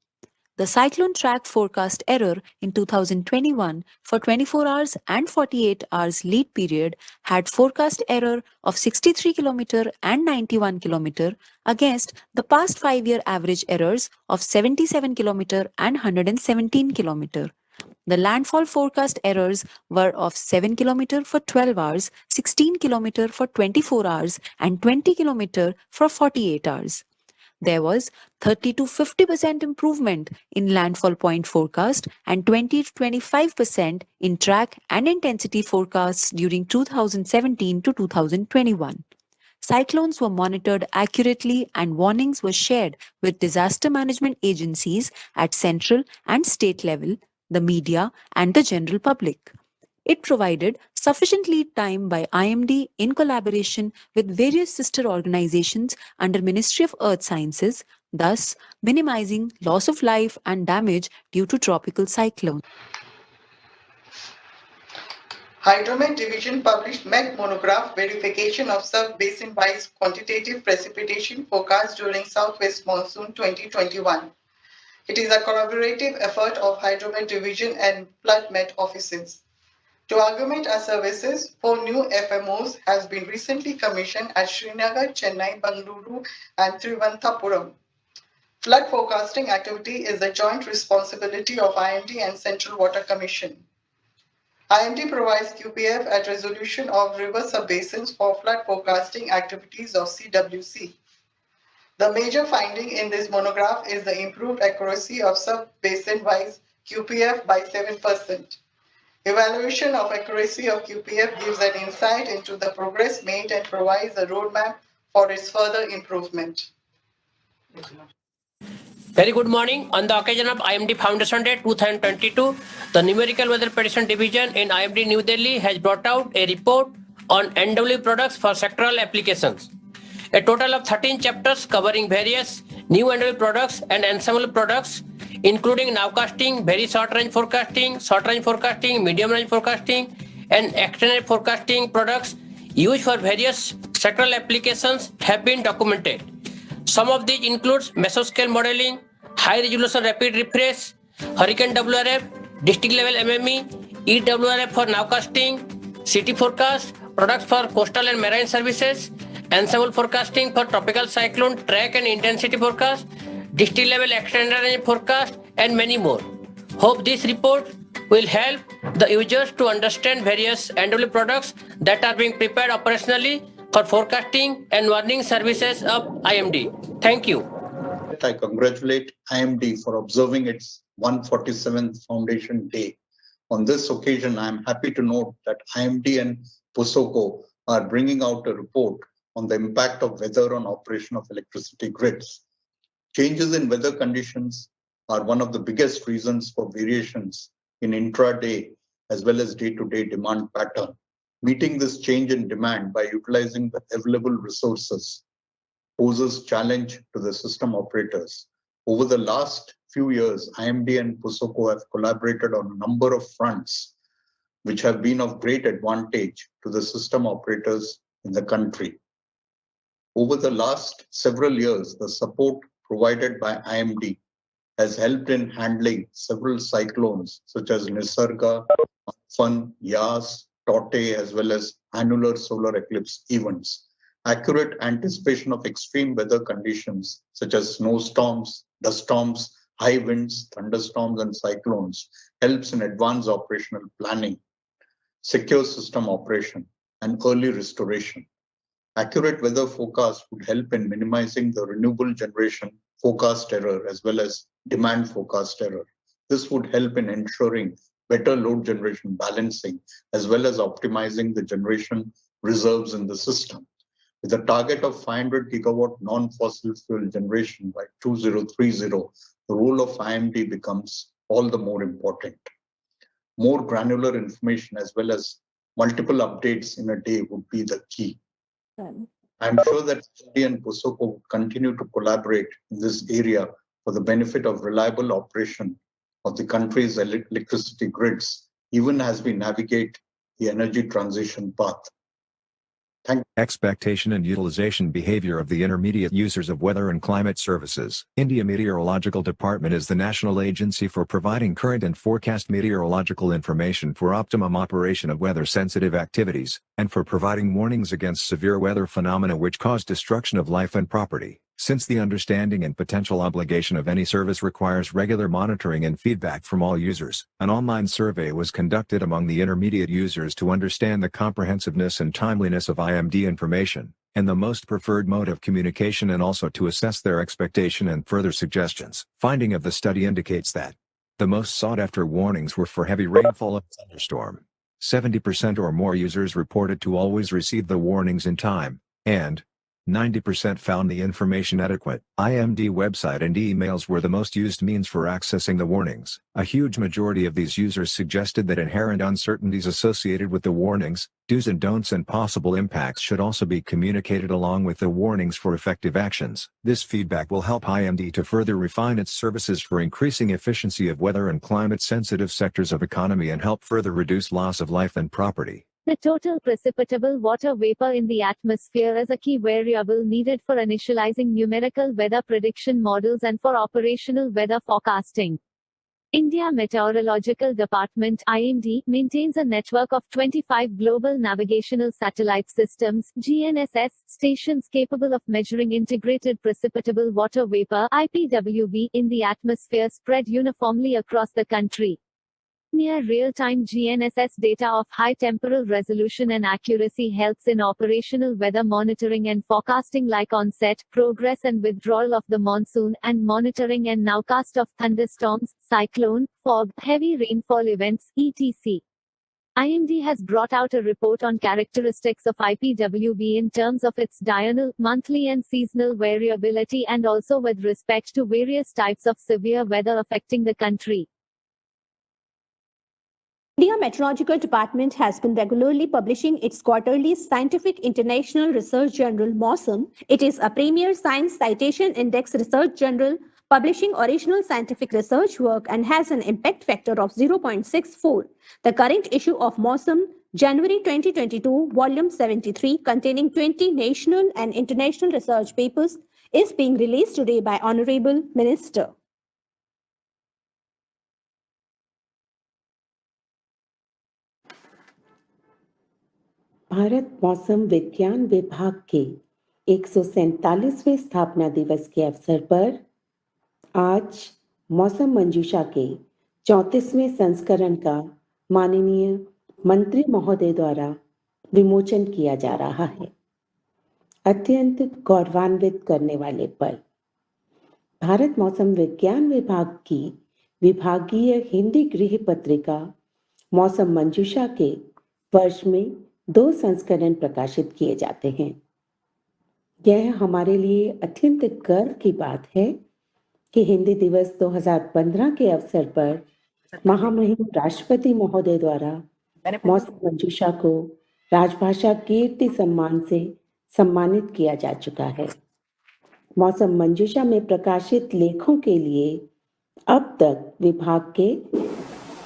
The cyclone track forecast error in 2021 for 24 hours and 48 hours lead period had forecast error of 63 km and 91 km against the past 5-year average errors of 77 km and 117 km. The landfall forecast errors were of 7 km for 12 hours, 16 km for 24 hours, and 20 km for 48 hours. There was 30 to 50% improvement in landfall point forecast and 20 to 25% in track and intensity forecasts during 2017 to 2021. Cyclones were monitored accurately and warnings were shared with disaster management agencies at central and state level, the media, and the general public. It provided sufficient lead time by IMD in collaboration with various sister organizations under Ministry of Earth Sciences, thus minimizing loss of life and damage due to tropical cyclone. Hydromet Division published Met monograph verification of sub-basin-wise quantitative precipitation forecast during Southwest Monsoon 2021. It is a collaborative effort of Hydromet Division and FloodMet offices. To augment our services, 4 new FMOs has been recently commissioned at Srinagar, Chennai, Bangalore, and Thiruvananthapuram. Flood forecasting activity is the joint responsibility of IMD and Central Water Commission. IMD provides QPF at resolution of river subbasins for flood forecasting activities of CWC. The major finding in this monograph is the improved accuracy of sub-basin-wise QPF by 7%. Evaluation of accuracy of QPF gives an insight into the progress made and provides a roadmap for its further improvement. Very good morning. On the occasion of IMD Foundation Day 2022, the Numerical Weather Prediction Division in IMD New Delhi has brought out a report on NW products for sectoral applications. A total of 13 chapters covering various new NW products and ensemble products, including nowcasting, very short-range forecasting, medium-range forecasting, and extended forecasting products used for various sectoral applications have been documented. Some of these includes mesoscale modeling, high-resolution rapid refresh, hurricane WRF, district level MME, EWRF for nowcasting, city forecast, products for coastal and marine services, ensemble forecasting for tropical cyclone, track and intensity forecast, district level extended range forecast, and many more. Hope this report will help the users to understand various NW products that are being prepared operationally for forecasting and warning services of IMD. Thank you. I congratulate IMD for observing its 147th Foundation Day. On this occasion, I am happy to note that IMD and POSOCO are bringing out a report on the impact of weather on operation of electricity grids. Changes in weather conditions are one of the biggest reasons for variations in intraday as well as day-to-day demand pattern. Meeting this change in demand by utilizing the available resources poses challenge to the system operators. Over the last few years, IMD and POSOCO have collaborated on a number of fronts which have been of great advantage to the system operators in the country. Over the last several years, the support provided by IMD has helped in handling several cyclones such as Nisarga, Amphan, Yas, Tote, as well as annular solar eclipse events. Accurate anticipation of extreme weather conditions such as snowstorms, dust storms, high winds, thunderstorms, and cyclones helps in advanced operational planning, secure system operation, and early restoration. Accurate weather forecast would help in minimizing the renewable generation forecast error as well as demand forecast error. This would help in ensuring better load generation balancing as well as optimizing the generation reserves in the system. With a target of 500 gigawatt non-fossil fuel generation by 2030, the role of IMD becomes all the more important. More granular information as well as multiple updates in a day would be the key. I'm sure that IMD and POSOCO will continue to collaborate in this area for the benefit of reliable operation of the country's electricity grids, even as we navigate the energy transition path. Expectation and utilization behavior of the intermediate users of weather and climate services. India Meteorological Department is the national agency for providing current and forecast meteorological information for optimum operation of weather-sensitive activities, and for providing warnings against severe weather phenomena which cause destruction of life and property. Since the understanding and potential obligation of any service requires regular monitoring and feedback from all users, an online survey was conducted among the intermediate users to understand the comprehensiveness and timeliness of IMD information, and the most preferred mode of communication, and also to assess their expectation and further suggestions. Finding of the study indicates that the most sought-after warnings were for heavy rainfall and thunderstorm. 70% or more users reported to always receive the warnings in time, and 90% found the information adequate. IMD website and emails were the most used means for accessing the warnings. A huge majority of these users suggested that inherent uncertainties associated with the warnings, do's and don'ts and possible impacts should also be communicated along with the warnings for effective actions. This feedback will help IMD to further refine its services for increasing efficiency of weather and climate-sensitive sectors of economy and help further reduce loss of life and property. The total precipitable water vapor in the atmosphere is a key variable needed for initializing numerical weather prediction models and for operational weather forecasting. India Meteorological Department (IMD) maintains a network of 25 global navigational satellite systems (GNSS) stations capable of measuring integrated precipitable water vapor (IPWV) in the atmosphere spread uniformly across the country. Near real-time GNSS data of high temporal resolution and accuracy helps in operational weather monitoring and forecasting like onset, progress and withdrawal of the monsoon, and monitoring and nowcast of thunderstorms, cyclone, fog, heavy rainfall events, etc. IMD has brought out a report on characteristics of IPWV in terms of its diurnal, monthly and seasonal variability and also with respect to various types of severe weather affecting the country. India Meteorological Department has been regularly publishing its quarterly Scientific International Research Journal (MOSM). It is a premier science citation index research journal publishing original scientific research work and has an impact factor of 0.64. The current issue of MOSM, January 2022, volume 73, containing 20 national and international research papers, is being released today by Honorable Minister. Bharat मौसम विज्ञान विभाग के 147वें स्थापना दिवस के अवसर पर आज मौसम मंजूषा के 34वें संस्करण का माननीय मंत्री महोदय द्वारा विमोचन किया जा रहा है। अत्यंत गौरवान्वित करने वाले पल। भारत मौसम विज्ञान विभाग की विभागीय हिंदी गृह पत्रिका मौसम मंजूषा के वर्ष में 2 संस्करण प्रकाशित किए जाते हैं। यह हमारे लिए अत्यंत गर्व की बात है कि हिंदी दिवस 2015 के अवसर पर महामहिम राष्ट्रपति महोदय द्वारा मौसम मंजूषा को राजभाषा कीर्ति सम्मान से सम्मानित किया जा चुका है। मौसम मंजूषा में प्रकाशित लेखों के लिए अब तक विभाग के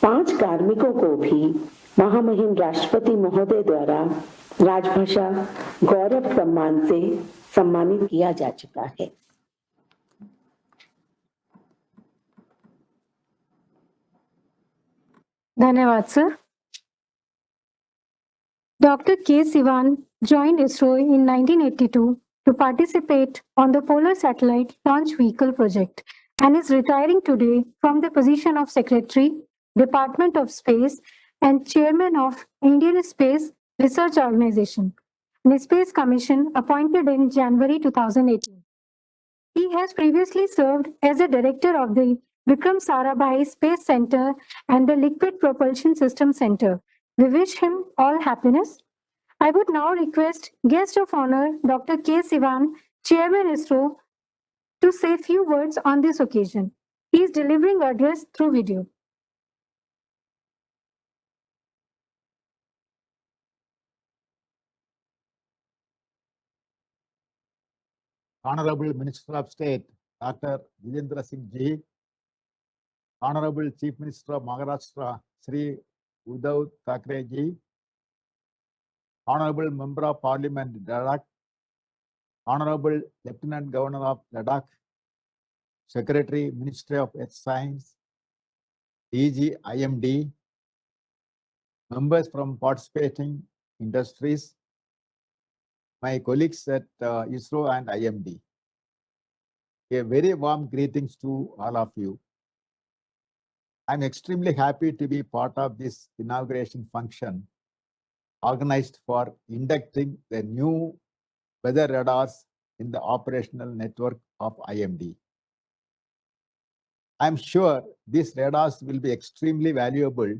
5 कार्मिकों को भी महामहिम राष्ट्रपति महोदय द्वारा राजभाषा गौरव सम्मान से सम्मानित किया जा चुका है। धन्यवाद sir. Dr. K. Sivan joined ISRO in 1982 to participate on the Polar Satellite Launch Vehicle project and is retiring today from the position of Secretary, Department of Space and Chairman of Indian Space Research Organization, the Space Commission appointed in January 2018. He has previously served as a director of the Vikram Sarabhai Space Center and the Liquid Propulsion System Center. We wish him all happiness. I would now request guest of honor, Dr. K. Sivan, Chairman ISRO, to say few words on this occasion. He is delivering address through video. Honorable Minister of State, Dr. Jitendra Singh ji, Honorable Chief Minister of Maharashtra, Sri Uddhav Thackeray ji, Honorable Member of Parliament, Ladakh, Honorable Lieutenant Governor of Ladakh, Secretary, Ministry of Earth Science, DG IMD, members from participating industries, my colleagues at ISRO and IMD. A very warm greetings to all of you. I'm extremely happy to be part of this inauguration function organized for inducting the new weather radars in the operational network of IMD. I'm sure these radars will be extremely valuable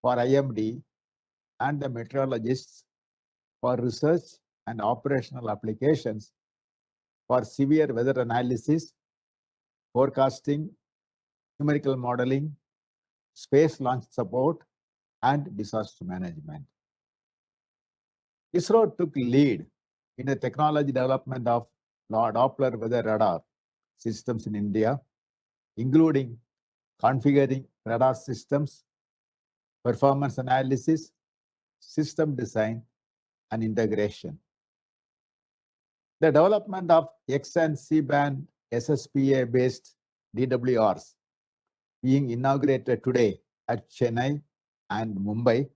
for IMD and the meteorologists for research and operational applications for severe weather analysis, forecasting, numerical modeling, space launch support, and disaster management. ISRO took lead in the technology development of Doppler Weather Radar systems in India, including configuring radar systems, performance analysis, system design, and integration. The development of X and C-band SSPA-based DWRs being inaugurated today at Chennai and Mumbai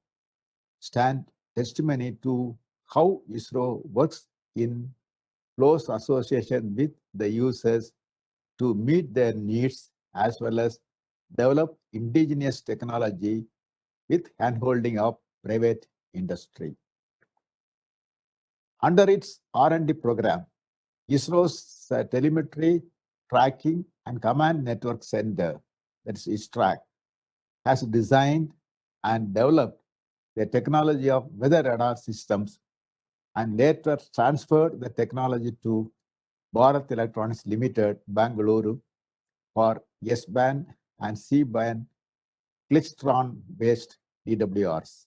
stand testimony to how ISRO works in close association with the users to meet their needs as well as develop indigenous technology with handholding of private industry. Under its R&D program, ISRO's Telemetry, Tracking and Command Network Center, that is ISTRAC, has designed and developed the technology of weather radar systems and later transferred the technology to Bharat Electronics Limited, Bangalore, for S-band and C-band Klystron-based DWRs.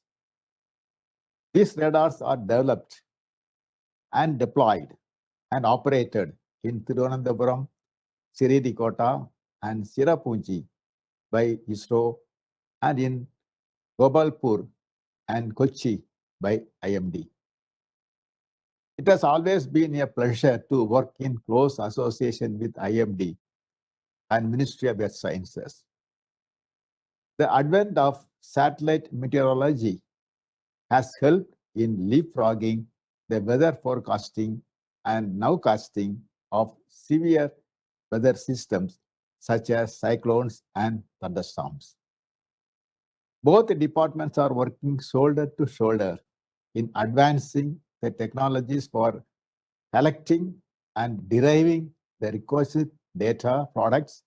These radars are developed and deployed and operated in Thiruvananthapuram, Sirikota, and Sirapunchi by ISRO, and in Gopalpur and Kochi by IMD. It has always been a pleasure to work in close association with IMD and Ministry of Earth Sciences. The advent of satellite meteorology has helped in leapfrogging the weather forecasting and nowcasting of severe weather systems such as cyclones and thunderstorms. Both departments are working shoulder to shoulder in advancing the technologies for collecting and deriving the requisite data products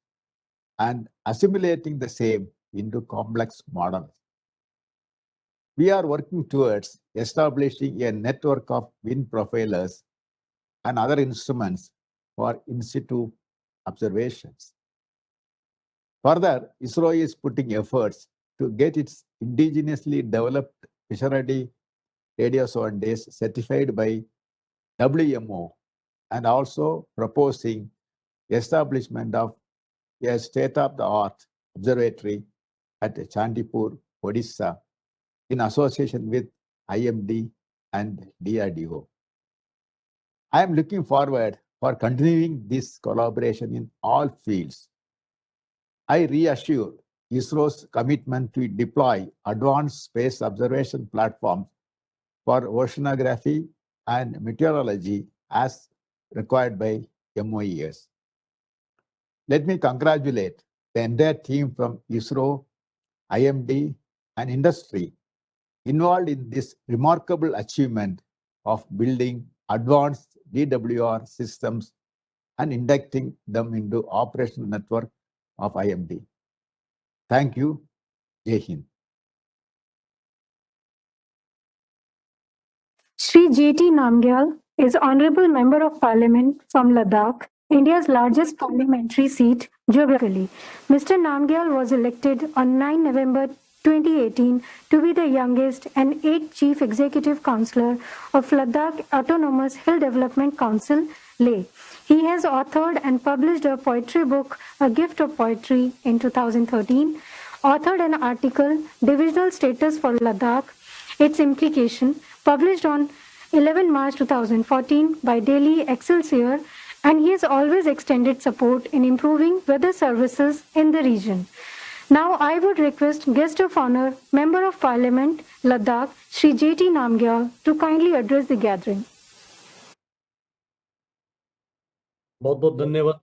and assimilating the same into complex models. We are working towards establishing a network of wind profilers and other instruments for in situ observations. Further, ISRO is putting efforts to get its indigenously developed fission-ready radio sondes certified by WMO and also proposing establishment of a state-of-the-art observatory at Chandipur, Odisha, in association with IMD and DRDO. I am looking forward for continuing this collaboration in all fields. I reassure ISRO's commitment to deploy advanced space observation platforms for oceanography and meteorology as required by MOES. Let me congratulate the entire team from ISRO, IMD, and industry involved in this remarkable achievement of building advanced DWR systems and inducting them into operational network of IMD. Thank you. Jai Hind. Shri J.T. Namgyal is Honorable Member of Parliament from Ladakh, India's largest parliamentary seat geographically. Mr. Namgyal was elected on 9 November 2018 to be the youngest and 8th Chief Executive Councillor of Ladakh Autonomous Hill Development Council, Leh. He has authored and published a poetry book, A Gift of Poetry, in 2013, authored an article, Divisional Status for Ladakh, Its Implication, published on 11 March 2014 by Daily Excelsior, and he has always extended support in improving weather services in the region. Now I would request Guest of Honor, Member of Parliament, Ladakh, Shri J.T. Namgyal, to kindly address the gathering. बहुत बहुत धन्यवाद.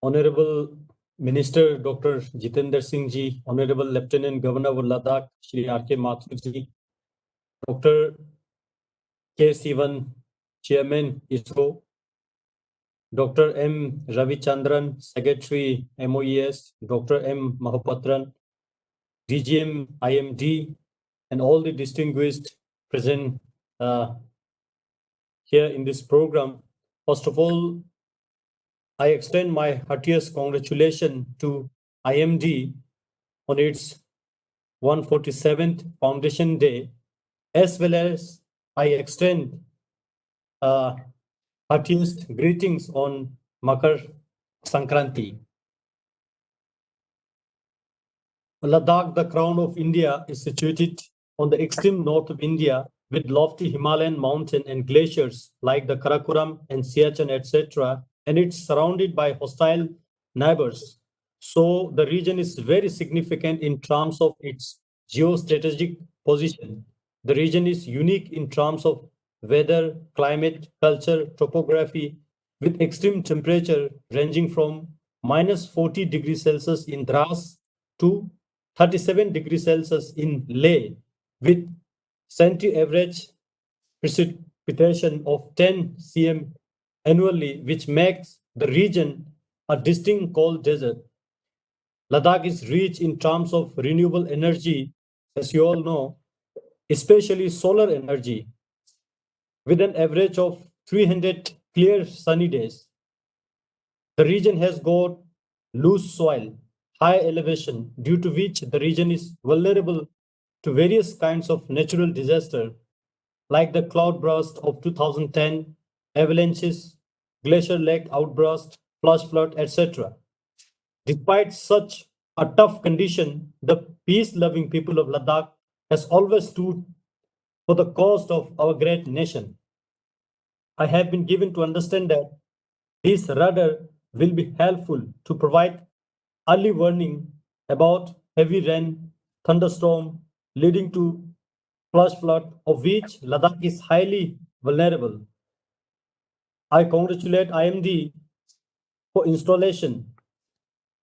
Honorable Minister Dr. Jitendra Singh ji, Honorable Lieutenant Governor of Ladakh Shri R.K. Mathur ji, Dr. K. Sivan, Chairman ISRO, Dr. M. Ravi Chandran, Secretary MOES, Dr. M. Mahapatran, DGM IMD, and all the distinguished present here in this program. First of all, I extend my heartiest congratulations to IMD on its 147th Foundation Day, as well as I extend heartiest greetings on Makar Sankranti. Ladakh, the crown of India, is situated on the extreme north of India with lofty Himalayan mountains and glaciers like the Karakoram and Siachen, etc. And it's surrounded by hostile neighbors. So the region is very significant in terms of its geostrategic position. The region is unique in terms of weather, climate, culture, topography, with extreme temperature ranging from minus 40 degrees Celsius in Dras to 37 degrees Celsius in Leh, with centi-average precipitation of 10 cm annually, which makes the region a distinct cold desert. Ladakh is rich in terms of renewable energy, as you all know, especially solar energy, with an average of 300 clear sunny days. The region has got loose soil, high elevation, due to which the region is vulnerable to various kinds of natural disaster, like the cloudburst of 2010, avalanches, glacier lake outburst, flash flood, etc. Despite such a tough condition, the peace-loving people of Ladakh has always stood for the cause of our great nation. I have been given to understand that this radar will be helpful to provide early warning about heavy rain, thunderstorm, leading to flash flood, of which Ladakh is highly vulnerable. I congratulate IMD for installation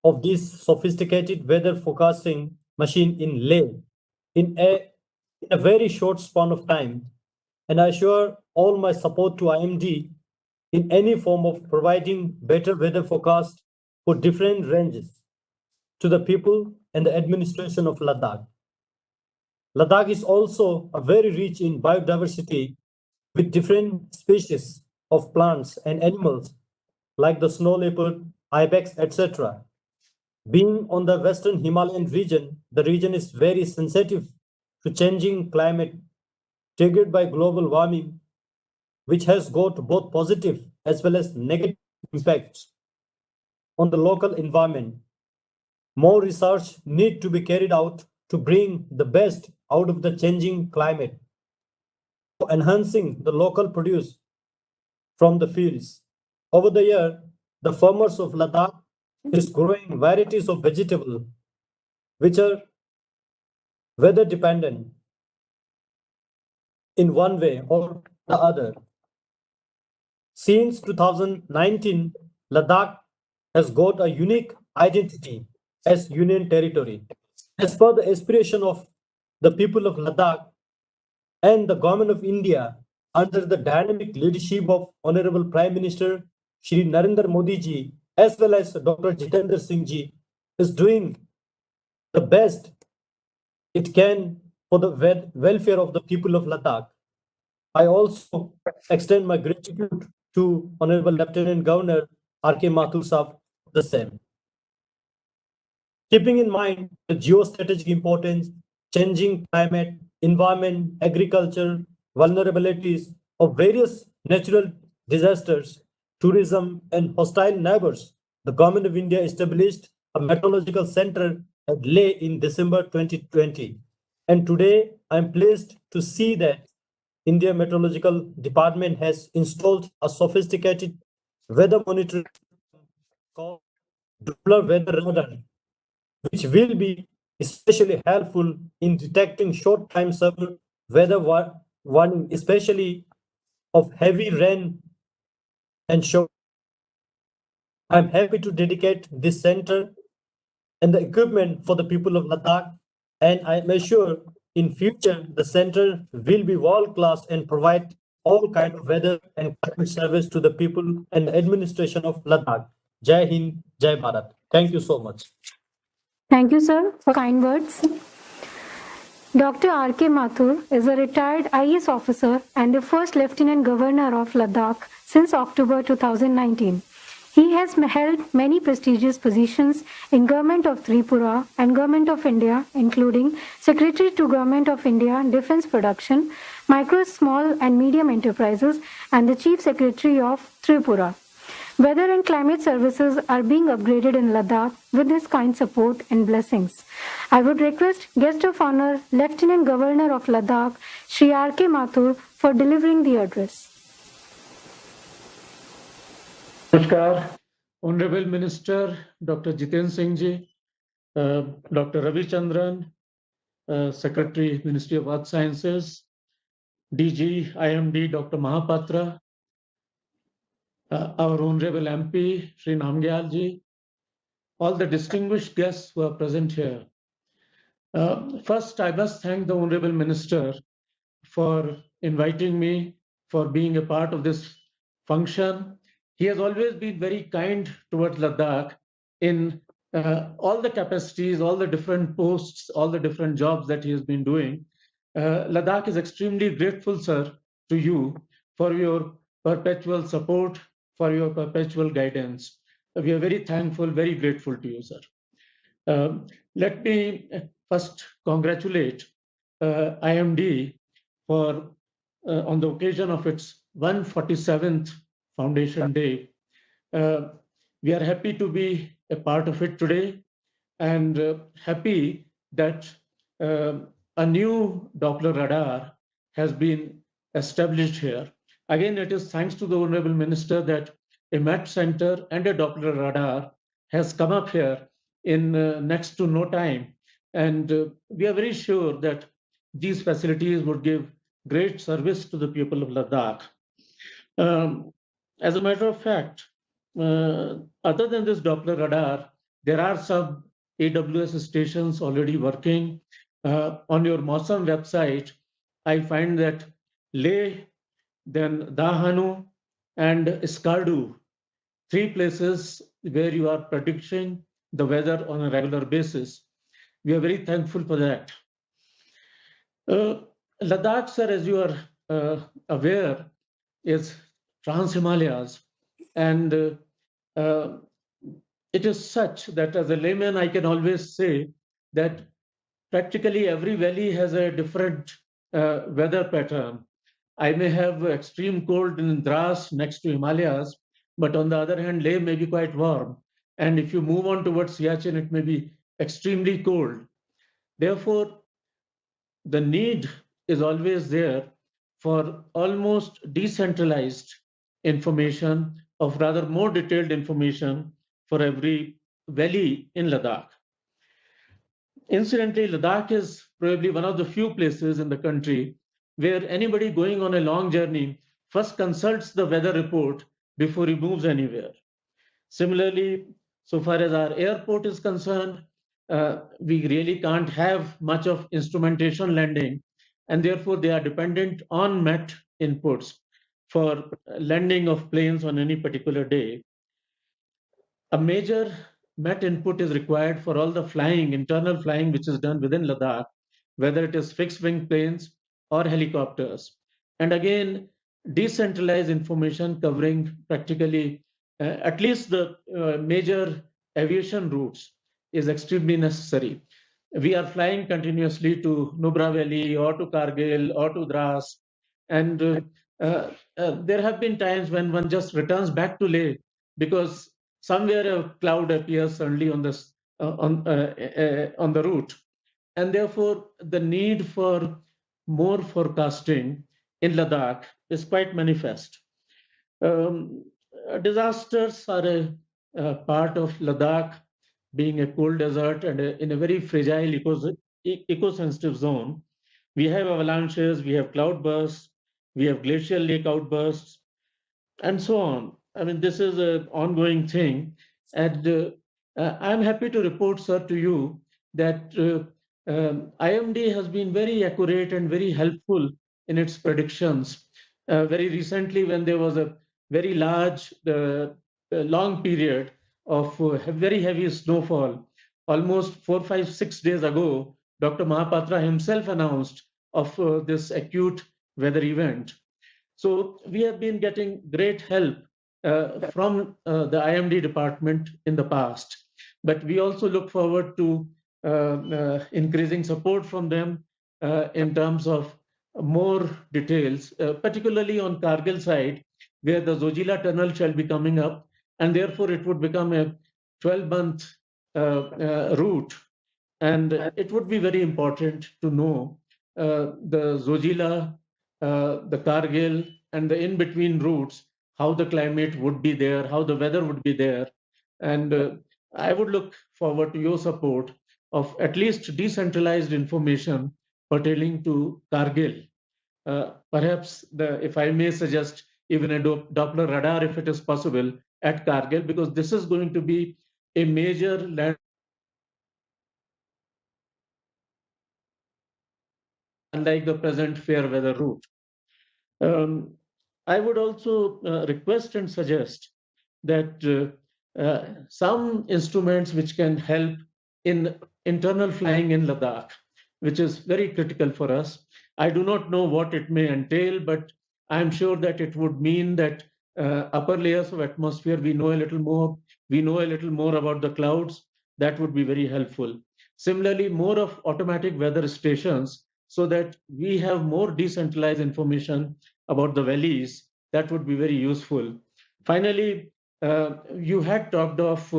of this sophisticated weather forecasting machine in Leh in a very short span of time, and I assure all my support to IMD in any form of providing better weather forecast for different ranges to the people and the administration of Ladakh. Ladakh is also very rich in biodiversity with different species of plants and animals like the snow leopard, ibex, etc. Being on the western Himalayan region, the region is very sensitive to changing climate triggered by global warming, which has got both positive as well as negative impacts on the local environment. More research needs to be carried out to bring the best out of the changing climate, for enhancing the local produce from the fields. Over the year, the farmers of Ladakh is growing varieties of vegetable which are weather dependent in one way or the other. Since 2019, Ladakh has got a unique identity as union territory. As per the aspiration of the people of Ladakh and the government of India, under the dynamic leadership of Honorable Prime Minister Shri Narendra Modi ji, as well as Dr. Jitendra Singh ji, is doing the best it can for the welfare of the people of Ladakh. I also extend my gratitude to Honorable Lieutenant Governor R.K. Mathur Saab the same. Keeping in mind the geostrategic importance, changing climate, environment, agriculture, vulnerabilities of various natural disasters, tourism, and hostile neighbors, the Government of India established a meteorological center at Leh in December 2020. And today, I'm pleased to see that India Meteorological Department has installed a sophisticated weather monitoring called Doppler Weather Radar, which will be especially helpful in detecting short-time severe weather warning, especially of heavy rain and shower. I'm happy to dedicate this center and the equipment for the people of Ladakh, and I'm sure in future the center will be world-class and provide all kind of weather and climate service to the people and the administration of Ladakh. Jai Hind, Jai Bharat. Thank you so much. Thank you, sir, for kind words. Dr. R.K. Mathur is a retired IAS officer and the first Lieutenant Governor of Ladakh since October 2019. He has held many prestigious positions in Government of Tripura and Government of India, including Secretary to Government of India Defence Production, Micro, Small and Medium Enterprises, and the Chief Secretary of Tripura. Weather and climate services are being upgraded in Ladakh with his kind support and blessings. I would request Guest of Honor, Lieutenant Governor of Ladakh, Shri R.K. Mathur, for delivering the address. Namaskar, Honorable Minister Dr. Jitendra Singh ji, Dr. Ravi Chandran, Secretary, Ministry of Earth Sciences, DG, IMD, Dr. Mahapatra, our Honorable MP, Shri Namgyal ji, all the distinguished guests who are present here. First, I must thank the Honorable Minister for inviting me, for being a part of this function. He has always been very kind towards Ladakh in all the capacities, all the different posts, all the different jobs that he has been doing. Ladakh is extremely grateful, sir, to you for your perpetual support, for your perpetual guidance. We are very thankful, very grateful to you, sir. Let me first congratulate IMD for on the occasion of its 147th Foundation Day. We are happy to be a part of it today and happy that a new Doppler radar has been established here. Again, it is thanks to the Honorable Minister that a MET center and a Doppler radar has come up here in next to no time. And we are very sure that these facilities would give great service to the people of Ladakh. As a matter of fact, other than this Doppler radar, there are some AWS stations already working. On your Mausam website, I find that Leh, then Dahanu, and Skardu, 3 places where you are predicting the weather on a regular basis. We are very thankful for that. Ladakh, sir, as you are aware, is Trans-Himalayas, and it is such that as a layman, I can always say that practically every valley has a different weather pattern. I may have extreme cold in Dras next to Himalayas, but on the other hand, Leh may be quite warm. And if you move on towards Siachen, it may be extremely cold. Therefore, the need is always there for almost decentralized information, of rather more detailed information for every valley in Ladakh. Incidentally, Ladakh is probably one of the few places in the country where anybody going on a long journey first consults the weather report before he moves anywhere. Similarly, so far as our airport is concerned, we really can't have much of instrumentation landing, and therefore they are dependent on MET inputs for landing of planes on any particular day. A major MET input is required for all the flying, internal flying, which is done within Ladakh, whether it is fixed wing planes or helicopters. And again, decentralized information covering practically at least the major aviation routes is extremely necessary. We are flying continuously to Nubra Valley or to Kargil or to Dras, and there have been times when one just returns back to Leh because somewhere a cloud appears suddenly on this on the route, and therefore the need for more forecasting in Ladakh is quite manifest. Disasters are a part of Ladakh, being a cold desert and in a very fragile eco-sensitive zone. We have avalanches, we have cloudbursts, we have glacial lake outbursts, and so on. I mean, this is an ongoing thing. And I'm happy to report, sir, to you that IMD has been very accurate and very helpful in its predictions. Very recently, when there was a very large, long period of very heavy snowfall, almost 4, 5, 6 days ago, Dr. Mahapatra himself announced of this acute weather event. So we have been getting great help from the IMD department in the past, but we also look forward to increasing support from them in terms of more details, particularly on Kargil side, where the Zojila tunnel shall be coming up, and therefore it would become a 12-month route. And it would be very important to know the Zojila, the Kargil, and the in-between routes, how the climate would be there, how the weather would be there. And I would look forward to your support of at least decentralized information pertaining to Kargil. Perhaps, if I may suggest, even a Doppler radar, if it is possible, at Kargil, because this is going to be a major land. Unlike the present fair weather route. I would also request and suggest that some instruments which can help in internal flying in Ladakh, which is very critical for us. I do not know what it may entail, but I'm sure that it would mean that upper layers of atmosphere, we know a little more. We know a little more about the clouds. That would be very helpful. Similarly, more of automatic weather stations so that we have more decentralized information about the valleys. That would be very useful. Finally, you had talked of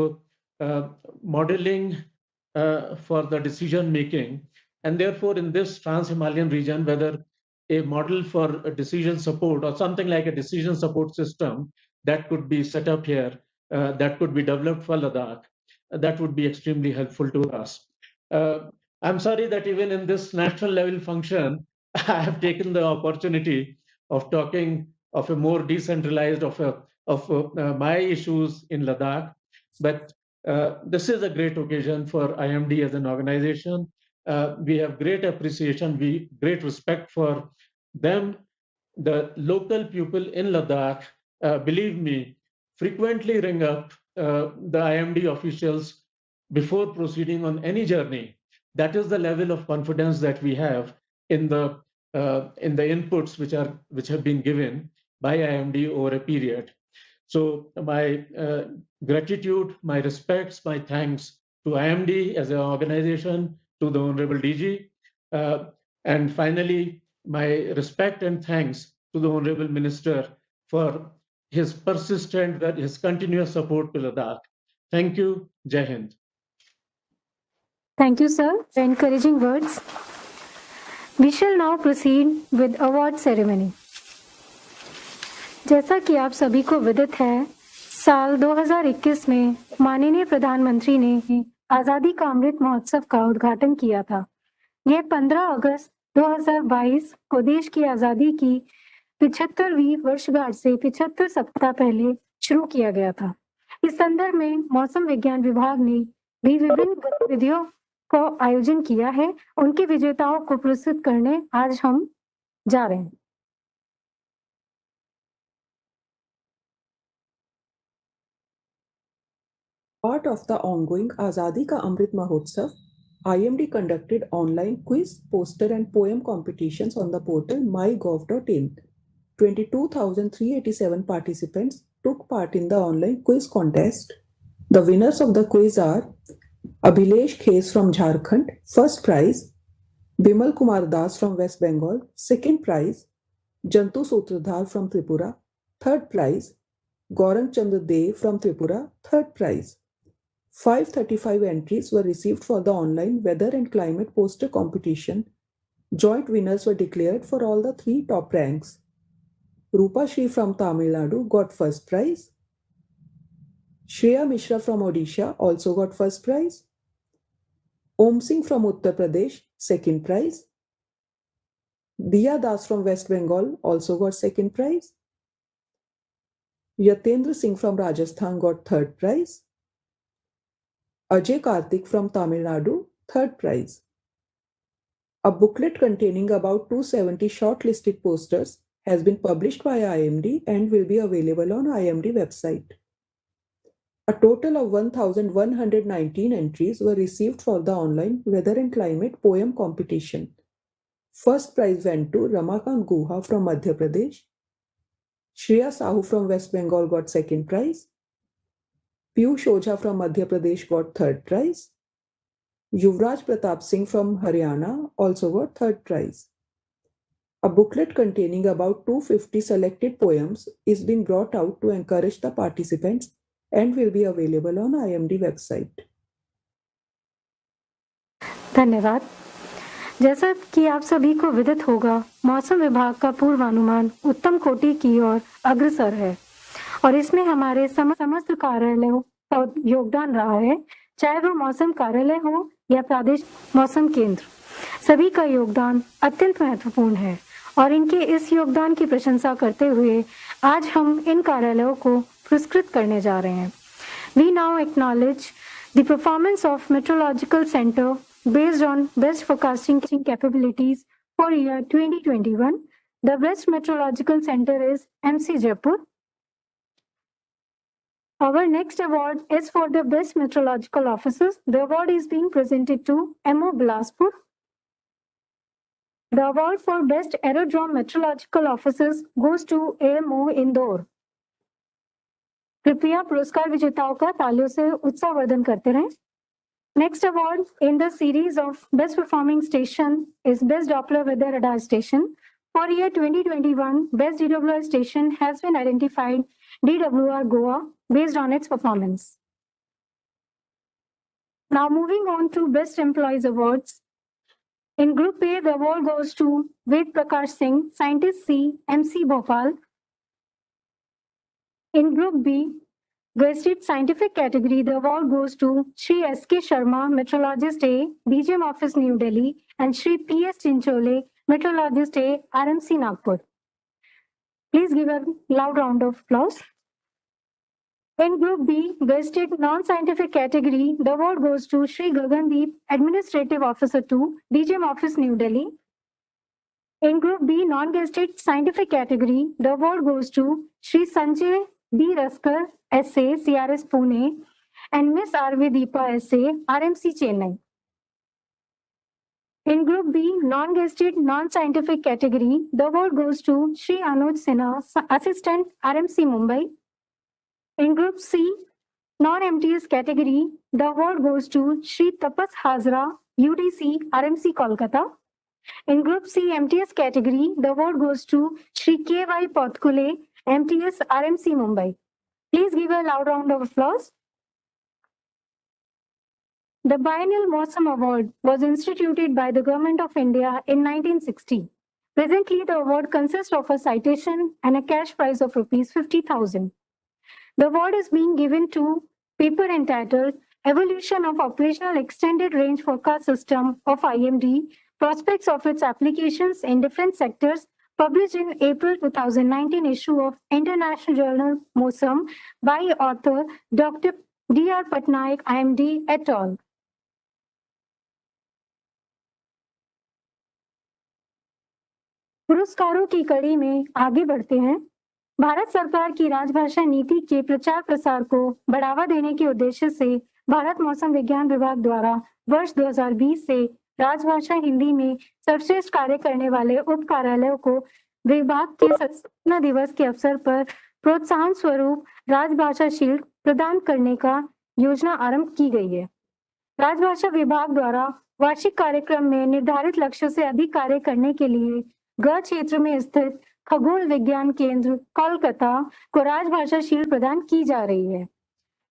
modeling for the decision making, and therefore in this Trans-Himalayan region, whether a model for a decision support or something like a decision support system that could be set up here, that could be developed for Ladakh, that would be extremely helpful to us. I'm sorry that even in this national level function, I have taken the opportunity of talking of a more decentralized of my issues in Ladakh. But this is a great occasion for IMD as an organization. We have great appreciation, great respect for them. The local people in Ladakh, believe me, frequently ring up the IMD officials before proceeding on any journey. That is the level of confidence that we have in the inputs which have been given by IMD over a period. So my gratitude, my respects, my thanks to IMD as an organization, to the Honorable DG, and finally my respect and thanks to the Honorable Minister for his persistent, his continuous support to Ladakh. Thank you. Jai Hind. Thank you, sir, for encouraging words. We shall now proceed with award ceremony. जैसा कि आप सभी को विदित है, साल 2021 में माननीय प्रधानमंत्री ने आज़ादी का अमृत महोत्सव का उद्घाटन किया था। यह 15 अगस्त 2022 को देश की आज़ादी की 75वीं वर्षगांठ से 75 सप्ताह पहले शुरू किया गया था। इस संदर्भ में मौसम विज्ञान विभाग ने भी विभिन्न गतिविधियों को आयोजन किया है। उनके विजेताओं को पुरस्कृत करने आज हम जा रहे हैं। Part of the ongoing Azadi Ka Amrit Mahotsav, IMD conducted online quiz, poster and poem competitions on the portal mygov.in. 22,387 participants took part in the online quiz contest. The winners of the quiz are Abhilesh Khes from Jharkhand, first prize; Bimal Kumar Das from West Bengal, second prize; Jantu Sutradhar from Tripura, third prize; Gaurang Chandra Dev from Tripura, third prize. 535 entries were received for the online weather and climate poster competition. Joint winners were declared for all the 3 top ranks. Rupa Shri from Tamil Nadu got first prize. Shreya Mishra from Odisha also got first prize. Om Singh from Uttar Pradesh, second prize. Diya Das from West Bengal also got second prize. Jitendra Singh from Rajasthan got third prize. Ajay Karthik from Tamil Nadu, third prize. A booklet containing about 270 shortlisted posters has been published by IMD and will be available on IMD website. A total of 1,119 entries were received for the online weather and climate poem competition. First prize went to Ramakant Guha from Madhya Pradesh. Shreya Sahu from West Bengal got second prize. Piyush Ojha from Madhya Pradesh got third prize. Yuvraj Pratap Singh from Haryana also got third prize. A booklet containing about 250 selected poems is being brought out to encourage the participants and will be available on IMD website. धन्यवाद। जैसा कि आप सभी को विदित होगा, मौसम विभाग का पूर्वानुमान उत्तम कोटि की ओर अग्रसर है और इसमें हमारे समस्त कार्यालयों का योगदान रहा है, चाहे वो मौसम कार्यालय हो या प्रादेशिक मौसम केंद्र। सभी का योगदान अत्यंत महत्वपूर्ण है और इनके इस योगदान की प्रशंसा करते हुए आज हम इन कार्यालयों को पुरस्कृत करने जा रहे हैं। We now acknowledge the performance of Meteorological Center based on best forecasting capabilities for year 2021. The Best Meteorological Center is MC Jaipur. Our next award is for the Best Meteorological Officers. The award is being presented to MO Bilaspur. The award for Best Aerodrome Meteorological Officers goes to AMO Indore. कृपया पुरस्कार विजेताओं का तालियों से उत्साहवर्धन करते रहें। Next award in the series of best performing station is Best Doppler Weather Radar Station. For year 2021, Best DWR station has been identified DWR Goa based on its performance. Now moving on to Best Employees Awards. In Group A, the award goes to Ved Prakash Singh, Scientist C, MC Bhopal. In Group B, Guested Scientific category, the award goes to Shri S.K. Sharma, Meteorologist A, DGM Office New Delhi, and Shri P.S. Chinchole, Meteorologist A, RMC Nagpur. Please give a loud round of applause. In Group B, Guested Non-Scientific category, the award goes to Shri Gagandeep, Administrative Officer 2, DGM Office New Delhi. In Group B, Non-Guested Scientific category, the award goes to Shri Sanjay B. Raskar, SA, CRS Pune, and Miss R.V. Deepa, SA, RMC Chennai. In Group B, Non-Guested Non-Scientific category, the award goes to Shri Anuj Sinha, Assistant, RMC Mumbai. In Group C, Non-MTS category, the award goes to Shri Tapas Hazra, UDC, RMC Kolkata. In Group C, MTS category, the award goes to Shri K.Y. Potkule, MTS, RMC Mumbai. Please give a loud round of applause. The Biennial Mosam Award was instituted by the Government of India in 1960. Presently, the award consists of a citation and a cash prize of Rs 50,000. The award is being given to paper entitled Evolution of Operational Extended Range Forecast System of IMD, Prospects of its Applications in Different Sectors, published in April 2019 issue of International Journal Mosam by author Dr. D.R. Patnaik, IMD, et al. पुरस्कारों की कड़ी में आगे बढ़ते हैं। भारत सरकार की राजभाषा नीति के प्रचार प्रसार को बढ़ावा देने के उद्देश्य से भारत मौसम विज्ञान विभाग द्वारा वर्ष 2020 से राजभाषा हिंदी में सर्वश्रेष्ठ कार्य करने वाले उप कार्यालयों को विभाग के स्थापना दिवस के अवसर पर प्रोत्साहन स्वरूप राजभाषा शील्ड प्रदान करने का योजना आरंभ की गई है। राजभाषा विभाग द्वारा वार्षिक कार्यक्रम में निर्धारित लक्ष्य से अधिक कार्य करने के लिए गृह क्षेत्र में स्थित खगोल विज्ञान केंद्र कोलकाता को राजभाषा शील्ड प्रदान की जा रही है।